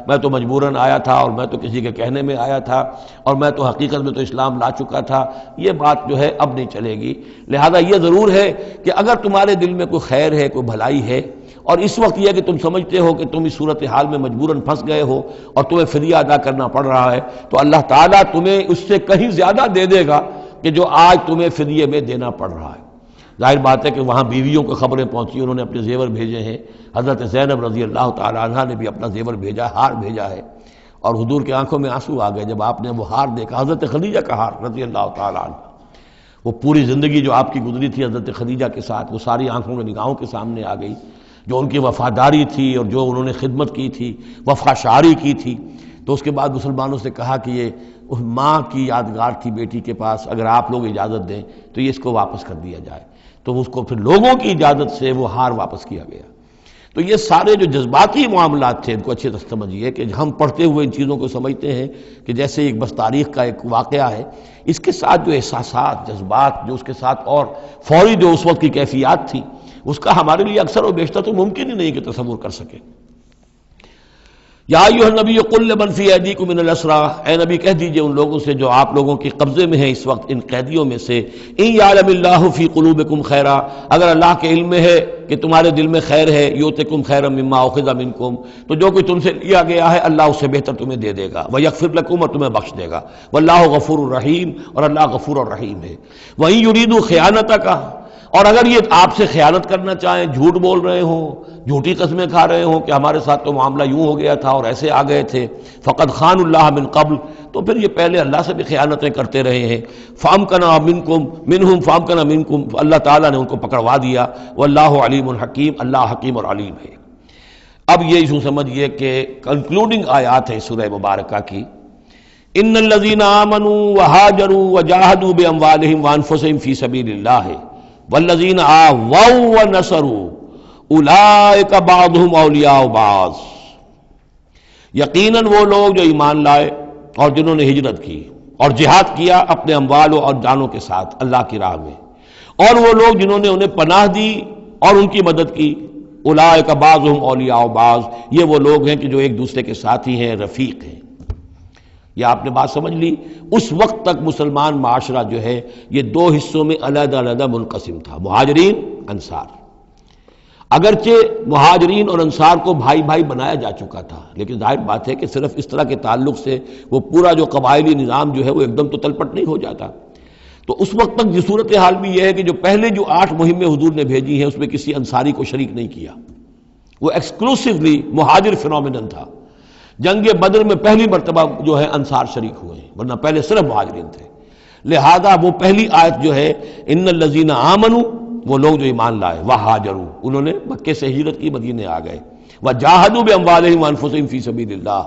میں تو مجبوراً آیا تھا، اور میں تو کسی کے کہنے میں آیا تھا، اور میں تو حقیقت میں تو اسلام لا چکا تھا، یہ بات جو ہے اب نہیں چلے گی۔ لہذا یہ ضرور ہے کہ اگر تمہارے دل میں کوئی خیر ہے، کوئی بھلائی ہے، اور اس وقت یہ کہ تم سمجھتے ہو کہ تم اس صورتحال میں مجبوراً پھنس گئے ہو اور تمہیں فدیہ ادا کرنا پڑ رہا ہے، تو اللہ تعالیٰ تمہیں اس سے کہیں زیادہ دے دے گا کہ جو آج تمہیں فدیے میں دینا پڑ رہا ہے۔ ظاہر بات ہے کہ وہاں بیویوں کو خبریں پہنچی، انہوں نے اپنے زیور بھیجے ہیں، حضرت زینب رضی اللہ تعالی عنہ نے بھی اپنا زیور بھیجا، ہار بھیجا ہے، اور حضور کے آنکھوں میں آنسو آ گئے جب آپ نے وہ ہار دیکھا، حضرت خدیجہ کا ہار رضی اللہ تعالی عنہ۔ وہ پوری زندگی جو آپ کی گزری تھی حضرت خدیجہ کے ساتھ، وہ ساری آنکھوں میں نگاہوں کے سامنے آ گئی، جو ان کی وفاداری تھی اور جو انہوں نے خدمت کی تھی، وفا شعاری کی تھی۔ تو اس کے بعد مسلمانوں سے کہا کہ یہ ماں کی یادگار تھی بیٹی کے پاس، اگر آپ لوگ اجازت دیں تو یہ اس کو واپس کر دیا جائے، تو اس کو پھر لوگوں کی اجازت سے وہ ہار واپس کیا گیا۔ تو یہ سارے جو جذباتی معاملات تھے ان کو اچھے سے سمجھیے کہ ہم پڑھتے ہوئے ان چیزوں کو سمجھتے ہیں کہ جیسے ایک بس تاریخ کا ایک واقعہ ہے، اس کے ساتھ جو احساسات، جذبات، جو اس کے ساتھ اور فوری جو اس وقت کی کیفیات تھی، اس کا ہمارے لیے اکثر و بیشتر تو ممکن ہی نہیں کہ تصور کر سکے۔ یا ایھا النبی قل لمن فی ایدیکم من الاسریٰ، اے نبی کہہ دیجئے ان لوگوں سے جو آپ لوگوں کے قبضے میں ہیں اس وقت ان قیدیوں میں سے، ان یعلم اللہ فی قلوبکم خیرا، اگر اللہ کے علم میں ہے کہ تمہارے دل میں خیر ہے، یؤتکم خیرا مما اخذ منکم، تو جو کچھ تم سے لیا گیا ہے اللہ اس سے بہتر تمہیں دے دے گا، ویغفر لکم، اور تمہیں بخش دے گا، واللہ غفور الرحیم، اور اللہ غفور الرحیم ہے۔ وَإِن يُرِيدُوا خِيَانَتَكَ، اور اگر یہ آپ سے خیانت کرنا چاہیں، جھوٹ بول رہے ہوں، جھوٹی قسمیں کھا رہے ہوں کہ ہمارے ساتھ تو معاملہ یوں ہو گیا تھا اور ایسے آ گئے تھے، فقد خان اللہ من قبل، تو پھر یہ پہلے اللہ سے بھی خیانتیں کرتے رہے ہیں، فامکنا منہم فامکنا منکم، اللہ تعالیٰ نے ان کو پکڑوا دیا، واللہ علیم الحکیم، اللہ حکیم اور علیم ہے۔ اب یہ یوں سمجھیے کہ کنکلوڈنگ آیات ہے سورہ مبارکہ کی، ان الذین آمنوا وہاجروا وجاہدوا باموالہم وانفسہم فی سبیل اللہ والذین آووا ونصروا اولئک بعضهم اولیاء بعض، یقیناً وہ لوگ جو ایمان لائے اور جنہوں نے ہجرت کی اور جہاد کیا اپنے اموالوں اور جانوں کے ساتھ اللہ کی راہ میں، اور وہ لوگ جنہوں نے انہیں پناہ دی اور ان کی مدد کی، اولئک بعضهم اولیاء بعض، یہ وہ لوگ ہیں کہ جو ایک دوسرے کے ساتھی ہیں، رفیق ہیں۔ یہ آپ نے بات سمجھ لی۔ اس وقت تک مسلمان معاشرہ جو ہے یہ دو حصوں میں علیحدہ علیحدہ منقسم تھا، مہاجرین، انصار۔ اگرچہ مہاجرین اور انصار کو بھائی بھائی بنایا جا چکا تھا، لیکن ظاہر بات ہے کہ صرف اس طرح کے تعلق سے وہ پورا جو قبائلی نظام جو ہے وہ ایک دم تو تلپٹ نہیں ہو جاتا۔ تو اس وقت تک یہ صورتحال بھی یہ ہے کہ جو پہلے جو 8 مہمیں حضور نے بھیجی ہیں اس میں کسی انصاری کو شریک نہیں کیا، وہ ایکسکلوسیولی مہاجر فینومینن تھا۔ جنگ بدر میں پہلی مرتبہ جو ہے انصار شریک ہوئے ہیں، ورنہ پہلے صرف مہاجرین تھے۔ لہذا وہ پہلی آیت جو ہے ان الذین آمنوا، وہ لوگ جو ایمان لائے، وہاجروا، انہوں نے مکے سے ہجرت کی، مدینے آ گئے، وجاہدوا باموالہم وانفسہم فی سبیل اللہ،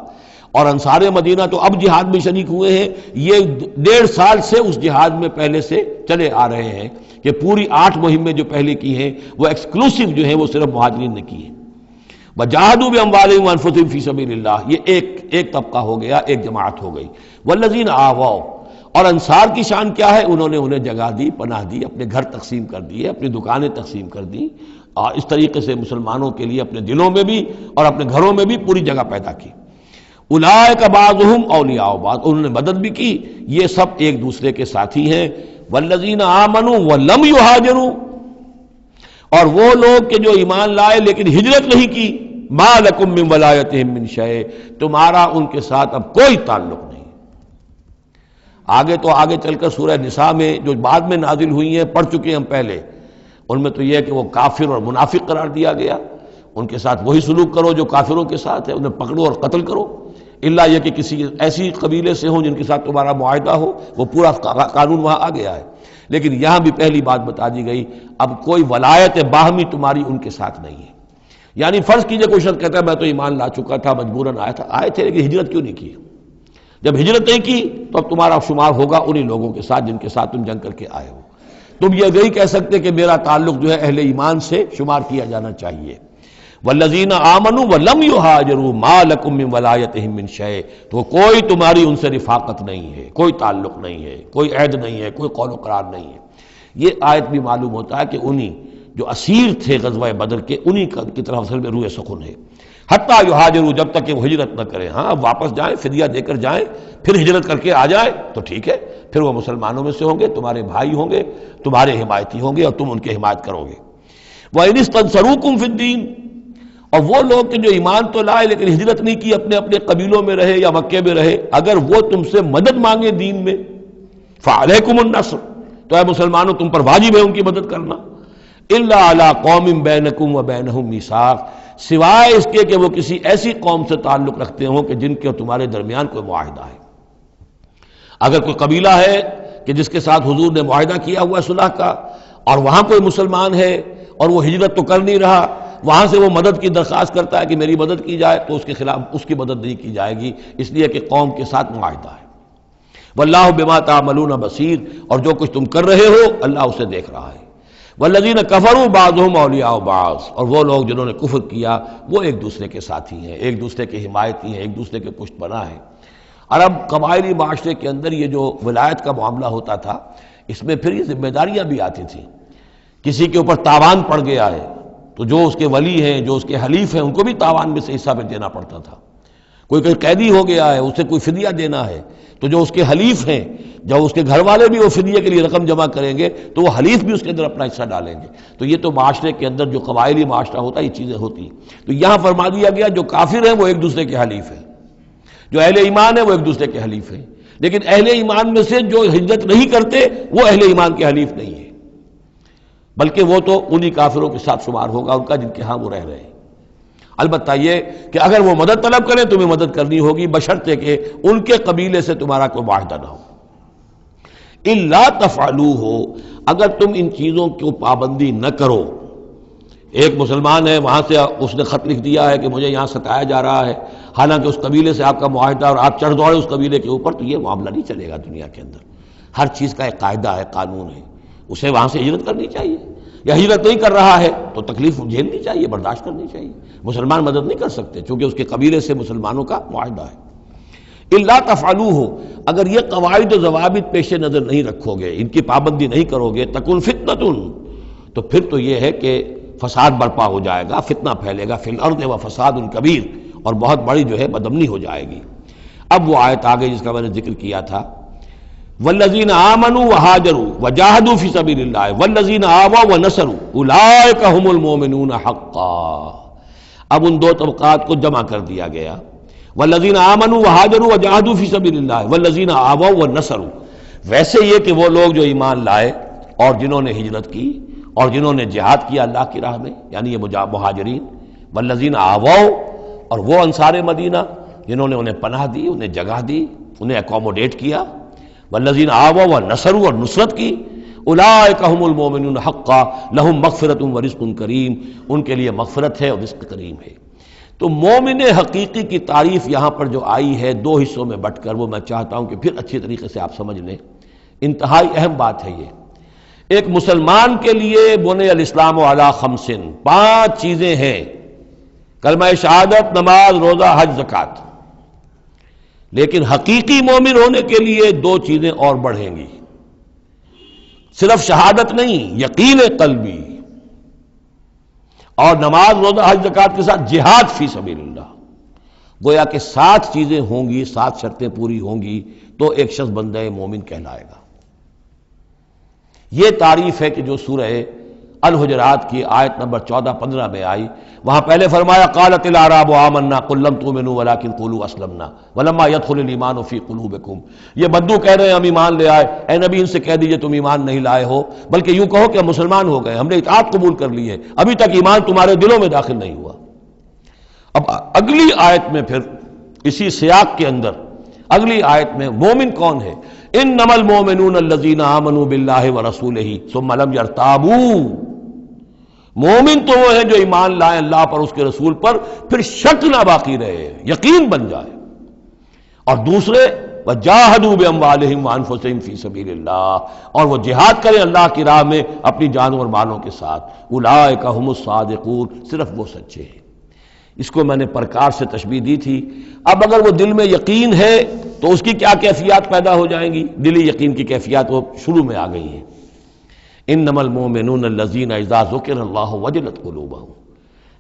اور انصار مدینہ تو اب جہاد میں شریک ہوئے ہیں، یہ 1.5 سال سے اس جہاد میں پہلے سے چلے آ رہے ہیں کہ پوری 8 مہمیں جو پہلے کی ہیں وہ ایکسکلوسیو جو ہیں وہ صرف مہاجرین نے کی ہیں۔ وجاہدوا باموالہم وانفسہم فی سبیل اللہ، یہ ایک طبقہ ہو گیا، ایک جماعت ہو گئی۔ والذین آووا، اور انصار کی شان کیا ہے؟ انہوں نے انہیں جگہ دی، پناہ دی، اپنے گھر تقسیم کر دیے، اپنی دکانیں تقسیم کر دی، اور اس طریقے سے مسلمانوں کے لیے اپنے دلوں میں بھی اور اپنے گھروں میں بھی پوری جگہ پیدا کی۔ اولئک بعضهم اولیاء بعض، انہوں نے مدد بھی کی، یہ سب ایک دوسرے کے ساتھی ہیں۔ والذین آمنوا ولم یہاجروا، اور وہ لوگ کہ جو ایمان لائے لیکن ہجرت نہیں کی، ما لکم من ولایتہم من شیء، تمہارا ان کے ساتھ اب کوئی تعلق نہیں۔ آگے چل کر سورہ نساء میں جو بعد میں نازل ہوئی ہیں، پڑھ چکے ہیں ہم پہلے، ان میں تو یہ ہے کہ وہ کافر اور منافق قرار دیا گیا، ان کے ساتھ وہی سلوک کرو جو کافروں کے ساتھ ہے، انہیں پکڑو اور قتل کرو، الا یہ کہ کسی ایسی قبیلے سے ہوں جن کے ساتھ تمہارا معاہدہ ہو، وہ پورا قانون وہاں آ گیا ہے۔ لیکن یہاں بھی پہلی بات بتا دی گئی، اب کوئی ولایت باہمی تمہاری ان کے ساتھ نہیں ہے۔ یعنی فرض کیجئے کوئی شخص کہتا ہے میں تو ایمان لا چکا تھا، مجبوراً آئے تھے لیکن ہجرت کیوں نہیں کی؟ جب ہجرت نہیں کی تو اب تمہارا شمار ہوگا انہی لوگوں کے ساتھ جن کے ساتھ تم جنگ کر کے آئے ہو۔ تم یہ نہیں کہہ سکتے کہ میرا تعلق جو ہے اہل ایمان سے شمار کیا جانا چاہیے۔ والذین آمنوا ولم یہاجروا ما لکم من ولایتہم من شیء، تو کوئی تمہاری ان سے رفاقت نہیں ہے، کوئی تعلق نہیں ہے، کوئی عہد نہیں ہے، کوئی قول و قرار نہیں ہے۔ یہ آیت بھی معلوم ہوتا ہے کہ انہی جو اسیر تھے غزوہ بدر کے، انہی کی طرف اصل میں روح سخن ہے۔ حتیٰ یہاجروا، جب تک کہ وہ ہجرت نہ کریں، ہاں واپس جائیں، فدیہ دے کر جائیں، پھر ہجرت کر کے آ جائیں تو ٹھیک ہے، پھر وہ مسلمانوں میں سے ہوں گے، تمہارے بھائی ہوں گے، تمہارے حمایتی ہوں گے اور تم ان کی حمایت کرو گے۔ وَإِنِ اسْتَنصَرُوكُمْ فِي الدِّينِ، اور وہ لوگ کہ جو ایمان تو لائے لیکن ہجرت نہیں کی، اپنے اپنے قبیلوں میں رہے یا مکے میں رہے، اگر وہ تم سے مدد مانگے دین میں، فَعَلَيْكُمُ النَّصْرُ، تو اے مسلمانوں تم پر واجب ہے ان کی مدد کرنا۔ إِلَّا عَلَىٰ قَوْمٍ بَيْنَكُمْ وَبَيْنَهُمْ مِيثَاقٌ، سوائے اس کے کہ وہ کسی ایسی قوم سے تعلق رکھتے ہوں کہ جن کے اور تمہارے درمیان کوئی معاہدہ ہے۔ اگر کوئی قبیلہ ہے کہ جس کے ساتھ حضور نے معاہدہ کیا ہوا ہے صلح کا، اور وہاں کوئی مسلمان ہے اور وہ ہجرت تو کر نہیں رہا، وہاں سے وہ مدد کی درخواست کرتا ہے کہ میری مدد کی جائے، تو اس کے خلاف اس کی مدد نہیں کی جائے گی، اس لیے کہ قوم کے ساتھ معاہدہ ہے۔ واللہ بما تعملون بصیر، اور جو کچھ تم کر رہے ہو اللہ اسے دیکھ رہا ہے۔ والذین کفروا بعضهم اولیاء بعض، اور وہ لوگ جنہوں نے کفر کیا وہ ایک دوسرے کے ساتھی ہیں، ایک دوسرے کے حمایتی ہیں، ایک دوسرے کے پشت پناہ ہیں۔ عرب قبائلی معاشرے کے اندر یہ جو ولایت کا معاملہ ہوتا تھا، اس میں پھر یہ ذمہ داریاں بھی آتی تھیں۔ کسی کے اوپر تاوان پڑ گیا ہے تو جو اس کے ولی ہیں، جو اس کے حلیف ہیں، ان کو بھی تاوان میں سے حصہ پہ دینا پڑتا تھا۔ کوئی قیدی ہو گیا ہے، اسے کوئی فدیہ دینا ہے تو جو اس کے حلیف ہیں، جب اس کے گھر والے بھی وہ فدیے کے لیے رقم جمع کریں گے تو وہ حلیف بھی اس کے اندر اپنا حصہ ڈالیں گے۔ تو یہ تو معاشرے کے اندر جو قبائلی معاشرہ ہوتا ہے یہ چیزیں ہوتی ہیں۔ تو یہاں فرما دیا گیا جو کافر ہیں وہ ایک دوسرے کے حلیف ہیں، جو اہل ایمان ہیں وہ ایک دوسرے کے حلیف ہیں، لیکن اہل ایمان میں سے جو ہجرت نہیں کرتے وہ اہل ایمان کے حلیف نہیں ہیں، بلکہ وہ تو انہی کافروں کے ساتھ شمار ہوگا ان کا جن کے ہاں وہ رہ رہے ہیں۔ البتہ یہ کہ اگر وہ مدد طلب کریں تمہیں مدد کرنی ہوگی، بشرطے کہ ان کے قبیلے سے تمہارا کوئی معاہدہ نہ ہو۔ الا تفعلوہ، اگر تم ان چیزوں کی پابندی نہ کرو۔ ایک مسلمان ہے، وہاں سے اس نے خط لکھ دیا ہے کہ مجھے یہاں ستایا جا رہا ہے، حالانکہ اس قبیلے سے آپ کا معاہدہ اور آپ چڑھ دوڑے اس قبیلے کے اوپر، تو یہ معاملہ نہیں چلے گا دنیا کے اندر۔ ہر چیز کا ایک قاعدہ ہے، قانون ہے، اسے وہاں سے ہجرت کرنی چاہیے، یا ہجرت نہیں کر رہا ہے تو تکلیف جھیلنی چاہیے، برداشت کرنی چاہیے۔ مسلمان مدد نہیں کر سکتے چونکہ اس کے قبیلے سے مسلمانوں کا معاہدہ ہے۔ الا تفعلوہ، اگر یہ قواعد و ضوابط پیش نظر نہیں رکھو گے، ان کی پابندی نہیں کرو گے، تکن فتنۃ، تو پھر تو یہ ہے کہ فساد برپا ہو جائے گا، فتنہ پھیلے گا، فی الارض و فساد کبیر، اور بہت بڑی جو ہے بدامنی ہو جائے گی۔ اب وہ آیت آگے جس کا میں نے ذکر کیا تھا، والذین آمنوا وہاجروا وجاہدوا فی سبیل اللہ والذین آووا ونصروا اولئک هم المؤمنون حقا۔ اب ان دو طبقات کو جمع کر دیا گیا، والذین آمنوا وہاجروا وجاہدوا فی سبیل اللہ والذین آووا ونصروا۔ ویسے یہ کہ وہ لوگ جو ایمان لائے اور جنہوں نے ہجرت کی اور جنہوں نے جہاد کیا اللہ کی راہ میں، یعنی یہ مہاجرین، والذین آووا، اور وہ انصار مدینہ جنہوں نے انہیں پناہ دی، انہیں جگہ دی، انہیں اکوموڈیٹ کیا، والذین آووا ونصروا، اور نصرت کی، اولئک هم المؤمنون حقا لهم مغفرۃ ورزق کریم، ان کے لیے مغفرت ہے اور رزق کریم ہے۔ تو مومن حقیقی کی تعریف یہاں پر جو آئی ہے دو حصوں میں بٹ کر، وہ میں چاہتا ہوں کہ پھر اچھی طریقے سے آپ سمجھ لیں، انتہائی اہم بات ہے یہ۔ ایک مسلمان کے لیے بنی الاسلام علی خمس، 5 چیزیں ہیں، کلمہ شہادت، نماز، روزہ، حج، زکوٰۃ۔ لیکن حقیقی مومن ہونے کے لیے دو چیزیں اور بڑھیں گی، صرف شہادت نہیں، یقین قلبی اور نماز روزہ حج زکوٰۃ کے ساتھ جہاد فی سبیل اللہ۔ گویا کہ 7 چیزیں ہوں گی، 7 شرطیں پوری ہوں گی تو ایک شخص بندہ مومن کہلائے گا۔ یہ تعریف ہے کہ جو سورہ الحجرات کی آیت نمبر 14-15 میں آئی، وہاں پہلے فرمایا قالت الاعراب آمنا قل لم تؤمنوا ولکن قولوا اسلمنا ولما يدخل الايمان في قلوبكم۔ یہ بدو کہہ رہے ہیں ہم ایمان لے آئے، اے نبی ان سے کہہ دیجئے تم ایمان نہیں لائے ہو، بلکہ یوں کہو کہ ہم مسلمان ہو گئے، ہم نے اطاعت قبول کر لی ہے، ابھی تک ایمان تمہارے دلوں میں داخل نہیں ہوا۔ اب اگلی آیت میں پھر اسی سیاق کے اندر اگلی آیت میں مومن کون ہے؟ انما المؤمنون الذين آمنوا بالله ورسوله ثم لم يرتابوا۔ مومن تو وہ ہیں جو ایمان لائیں اللہ پر، اس کے رسول پر، پھر شک نہ باقی رہے، یقین بن جائے۔ اور دوسرے وجاہدوا باموالہم وانفسہم فی سبیل اللہ، اور وہ جہاد کریں اللہ کی راہ میں اپنی جانوں اور مالوں کے ساتھ۔ اولئک ھم الصادقون، صرف وہ سچے ہیں۔ اس کو میں نے پرکار سے تشبیہ دی تھی۔ اب اگر وہ دل میں یقین ہے تو اس کی کیا کیفیات پیدا ہو جائیں گی؟ دلی یقین کی کیفیات وہ شروع میں آ گئی ہیں۔ انما المؤمنون الذین اذا ذکر اللہ وجلت قلوبہم،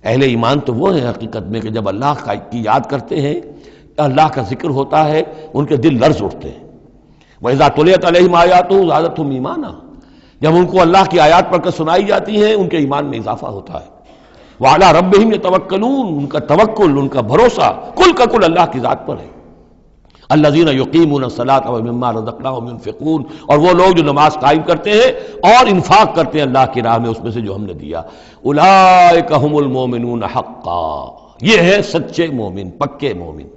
اہل ایمان تو وہ ہیں حقیقت میں کہ جب اللہ کی یاد کرتے ہیں، اللہ کا ذکر ہوتا ہے، ان کے دل لرز اٹھتے ہیں۔ وَإِذَا تُلِيَتْ عَلَيْهِمْ آيَاتُهُ زَادَتْهُمْ ایمانا، جب ان کو اللہ کی آیات پڑھ کر سنائی جاتی ہیں ان کے ایمان میں اضافہ ہوتا ہے۔ وَعَلَىٰ رَبِّهِمْ يَتَوَكَّلُونَ، ان کا توکل، ان کا بھروسہ کل کا کل اللہ کی ذات پر ہے۔ الذین یقیمون الصلاۃ ومما رزقناہم ينفقون، اور وہ لوگ جو نماز قائم کرتے ہیں اور انفاق کرتے ہیں اللہ کی راہ میں اس میں سے جو ہم نے دیا۔ اولئک ھم المؤمنون حقا، یہ ہے سچے مومن، پکے مومن۔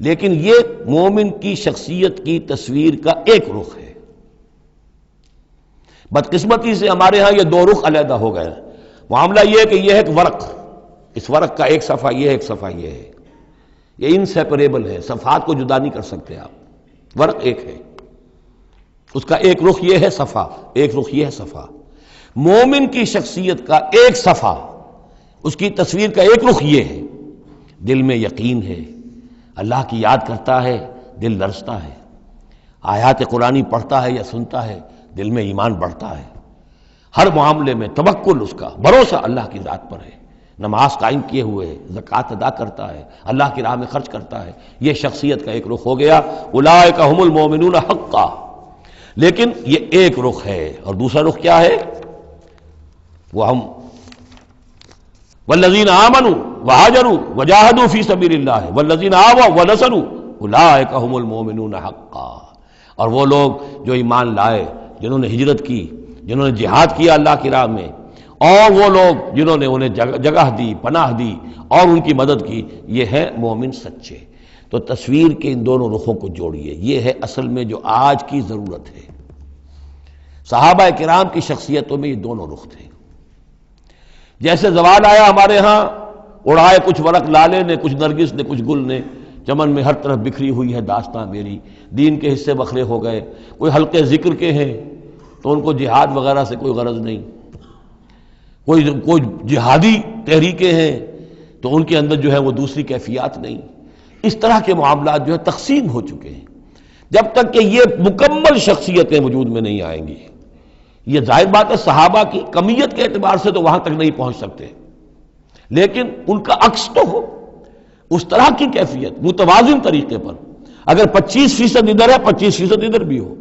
لیکن یہ مومن کی شخصیت کی تصویر کا ایک رخ ہے۔ بدقسمتی سے ہمارے ہاں یہ 2 رخ علیحدہ ہو گئے۔ معاملہ یہ ہے کہ یہ ہے ایک ورق، اس ورق کا ایک صفحہ یہ ہے، ایک صفحہ یہ ہے، یہ انسیپریبل ہے، صفحات کو جدا نہیں کر سکتے آپ۔ ورق ایک ہے، اس کا ایک رخ یہ ہے صفحہ، ایک رخ یہ ہے صفحہ۔ مومن کی شخصیت کا ایک صفحہ، اس کی تصویر کا ایک رخ یہ ہے، دل میں یقین ہے، اللہ کی یاد کرتا ہے، دل لرزتا ہے، آیات قرآنی پڑھتا ہے یا سنتا ہے، دل میں ایمان بڑھتا ہے، ہر معاملے میں توکل، اس کا بھروسہ اللہ کی ذات پر ہے، نماز قائم کیے ہوئے ہے، زکوٰۃ ادا کرتا ہے، اللہ کی راہ میں خرچ کرتا ہے۔ یہ شخصیت کا ایک رخ ہو گیا، اولئک ھم المؤمنون حقا۔ لیکن یہ ایک رخ ہے، اور دوسرا رخ کیا ہے؟ وہ ہم والذین آمنوا وہاجروا وجاہدوا فی سبیل اللہ والذین آووا ونصروا اولئک ھم المؤمنون حقا۔ اور وہ لوگ جو ایمان لائے، جنہوں نے ہجرت کی، جنہوں نے جہاد کیا اللہ کی راہ میں، اور وہ لوگ جنہوں نے انہیں جگہ دی، پناہ دی اور ان کی مدد کی، یہ ہے مومن سچے۔ تو تصویر کے ان دونوں رخوں کو جوڑیے، یہ ہے اصل میں جو آج کی ضرورت ہے۔ صحابہ کرام کی شخصیتوں میں یہ دونوں رخ تھے۔ جیسے زوال آیا ہمارے ہاں، اڑائے کچھ ورق لالے نے، کچھ نرگس نے، کچھ گل نے، چمن میں ہر طرف بکھری ہوئی ہے داستاں میری، دین کے حصے بکھرے ہو گئے، کوئی حلقے ذکر کے ہیں تو ان کو جہاد وغیرہ سے کوئی غرض نہیں، کوئی جہادی تحریکیں ہیں تو ان کے اندر جو ہے وہ دوسری کیفیات نہیں۔ اس طرح کے معاملات جو ہے تقسیم ہو چکے ہیں۔ جب تک کہ یہ مکمل شخصیتیں وجود میں نہیں آئیں گی، یہ ظاہر بات ہے صحابہ کی کمیت کے اعتبار سے تو وہاں تک نہیں پہنچ سکتے، لیکن ان کا عکس تو ہو، اس طرح کی کیفیت متوازن طریقے پر۔ اگر 25% ادھر ہے 25% ادھر بھی ہو،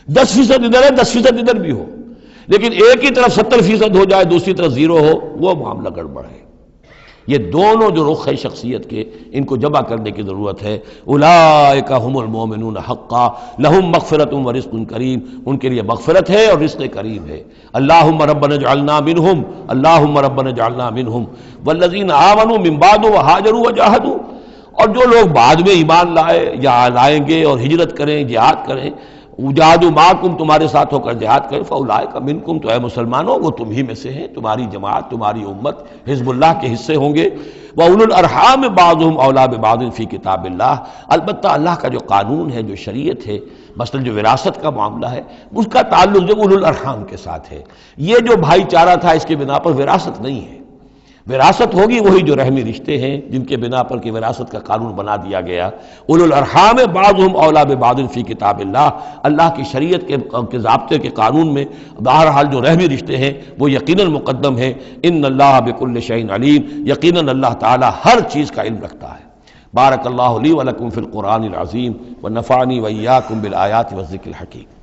10% ادھر ہے 10% ادھر بھی ہو، لیکن ایک ہی طرف 70% ہو جائے، دوسری طرف 0 ہو، وہ معاملہ گڑبڑ ہے۔ یہ دونوں جو رخ ہے شخصیت کے، ان کو جمع کرنے کی ضرورت ہے۔ اولئک ھم المؤمنون حقا لہم مغفرۃ ورزق کریم، ان کے لیے مغفرت ہے اور رزق کریم ہے۔ اللہم ربنا اجعلنا منہم، اللہم ربنا اجعلنا منہم والذین آمنوا من بعد وہاجروا وجاہدوا، اور جو لوگ بعد میں ایمان لائے یا لائیں گے اور ہجرت کریں، جہاد کریں، وجاہدوا معکم، تمہارے ساتھ ہو کر جہاد کریں، فاولئک منکم، تو اے مسلمانوں وہ تم ہی میں سے ہیں، تمہاری جماعت، تمہاری امت حزب اللہ کے حصے ہوں گے۔ وَأُولُو الْأَرْحَامِ بَعْضُهُمْ أَوْلَىٰ بِبَعْضٍ فِي کتاب اللہ، البتہ اللہ کا جو قانون ہے، جو شریعت ہے، مثلا جو وراثت کا معاملہ ہے، اس کا تعلق جو اولو الارحام کے ساتھ ہے۔ یہ جو بھائی چارہ تھا اس کے بنا پر وراثت نہیں ہے، وراثت ہوگی وہی جو رحمی رشتے ہیں جن کے بنا پر کہ وراثت کا قانون بنا دیا گیا. اولو الارحام بعضهم اولی ببعض فی کتاب اللہ. اللہ کی شریعت کے ضابطے کے قانون میں بہرحال جو رحمی رشتے ہیں وہ یقیناً مقدم ہیں. ان اللہ بکل شیء علیم. یقیناً اللہ تعالی ہر چیز کا علم رکھتا ہے. بارک اللہ لی ولکم فی القرآن العظیم ونفعنی وإیاکم بالآیات والذکر الحکیم.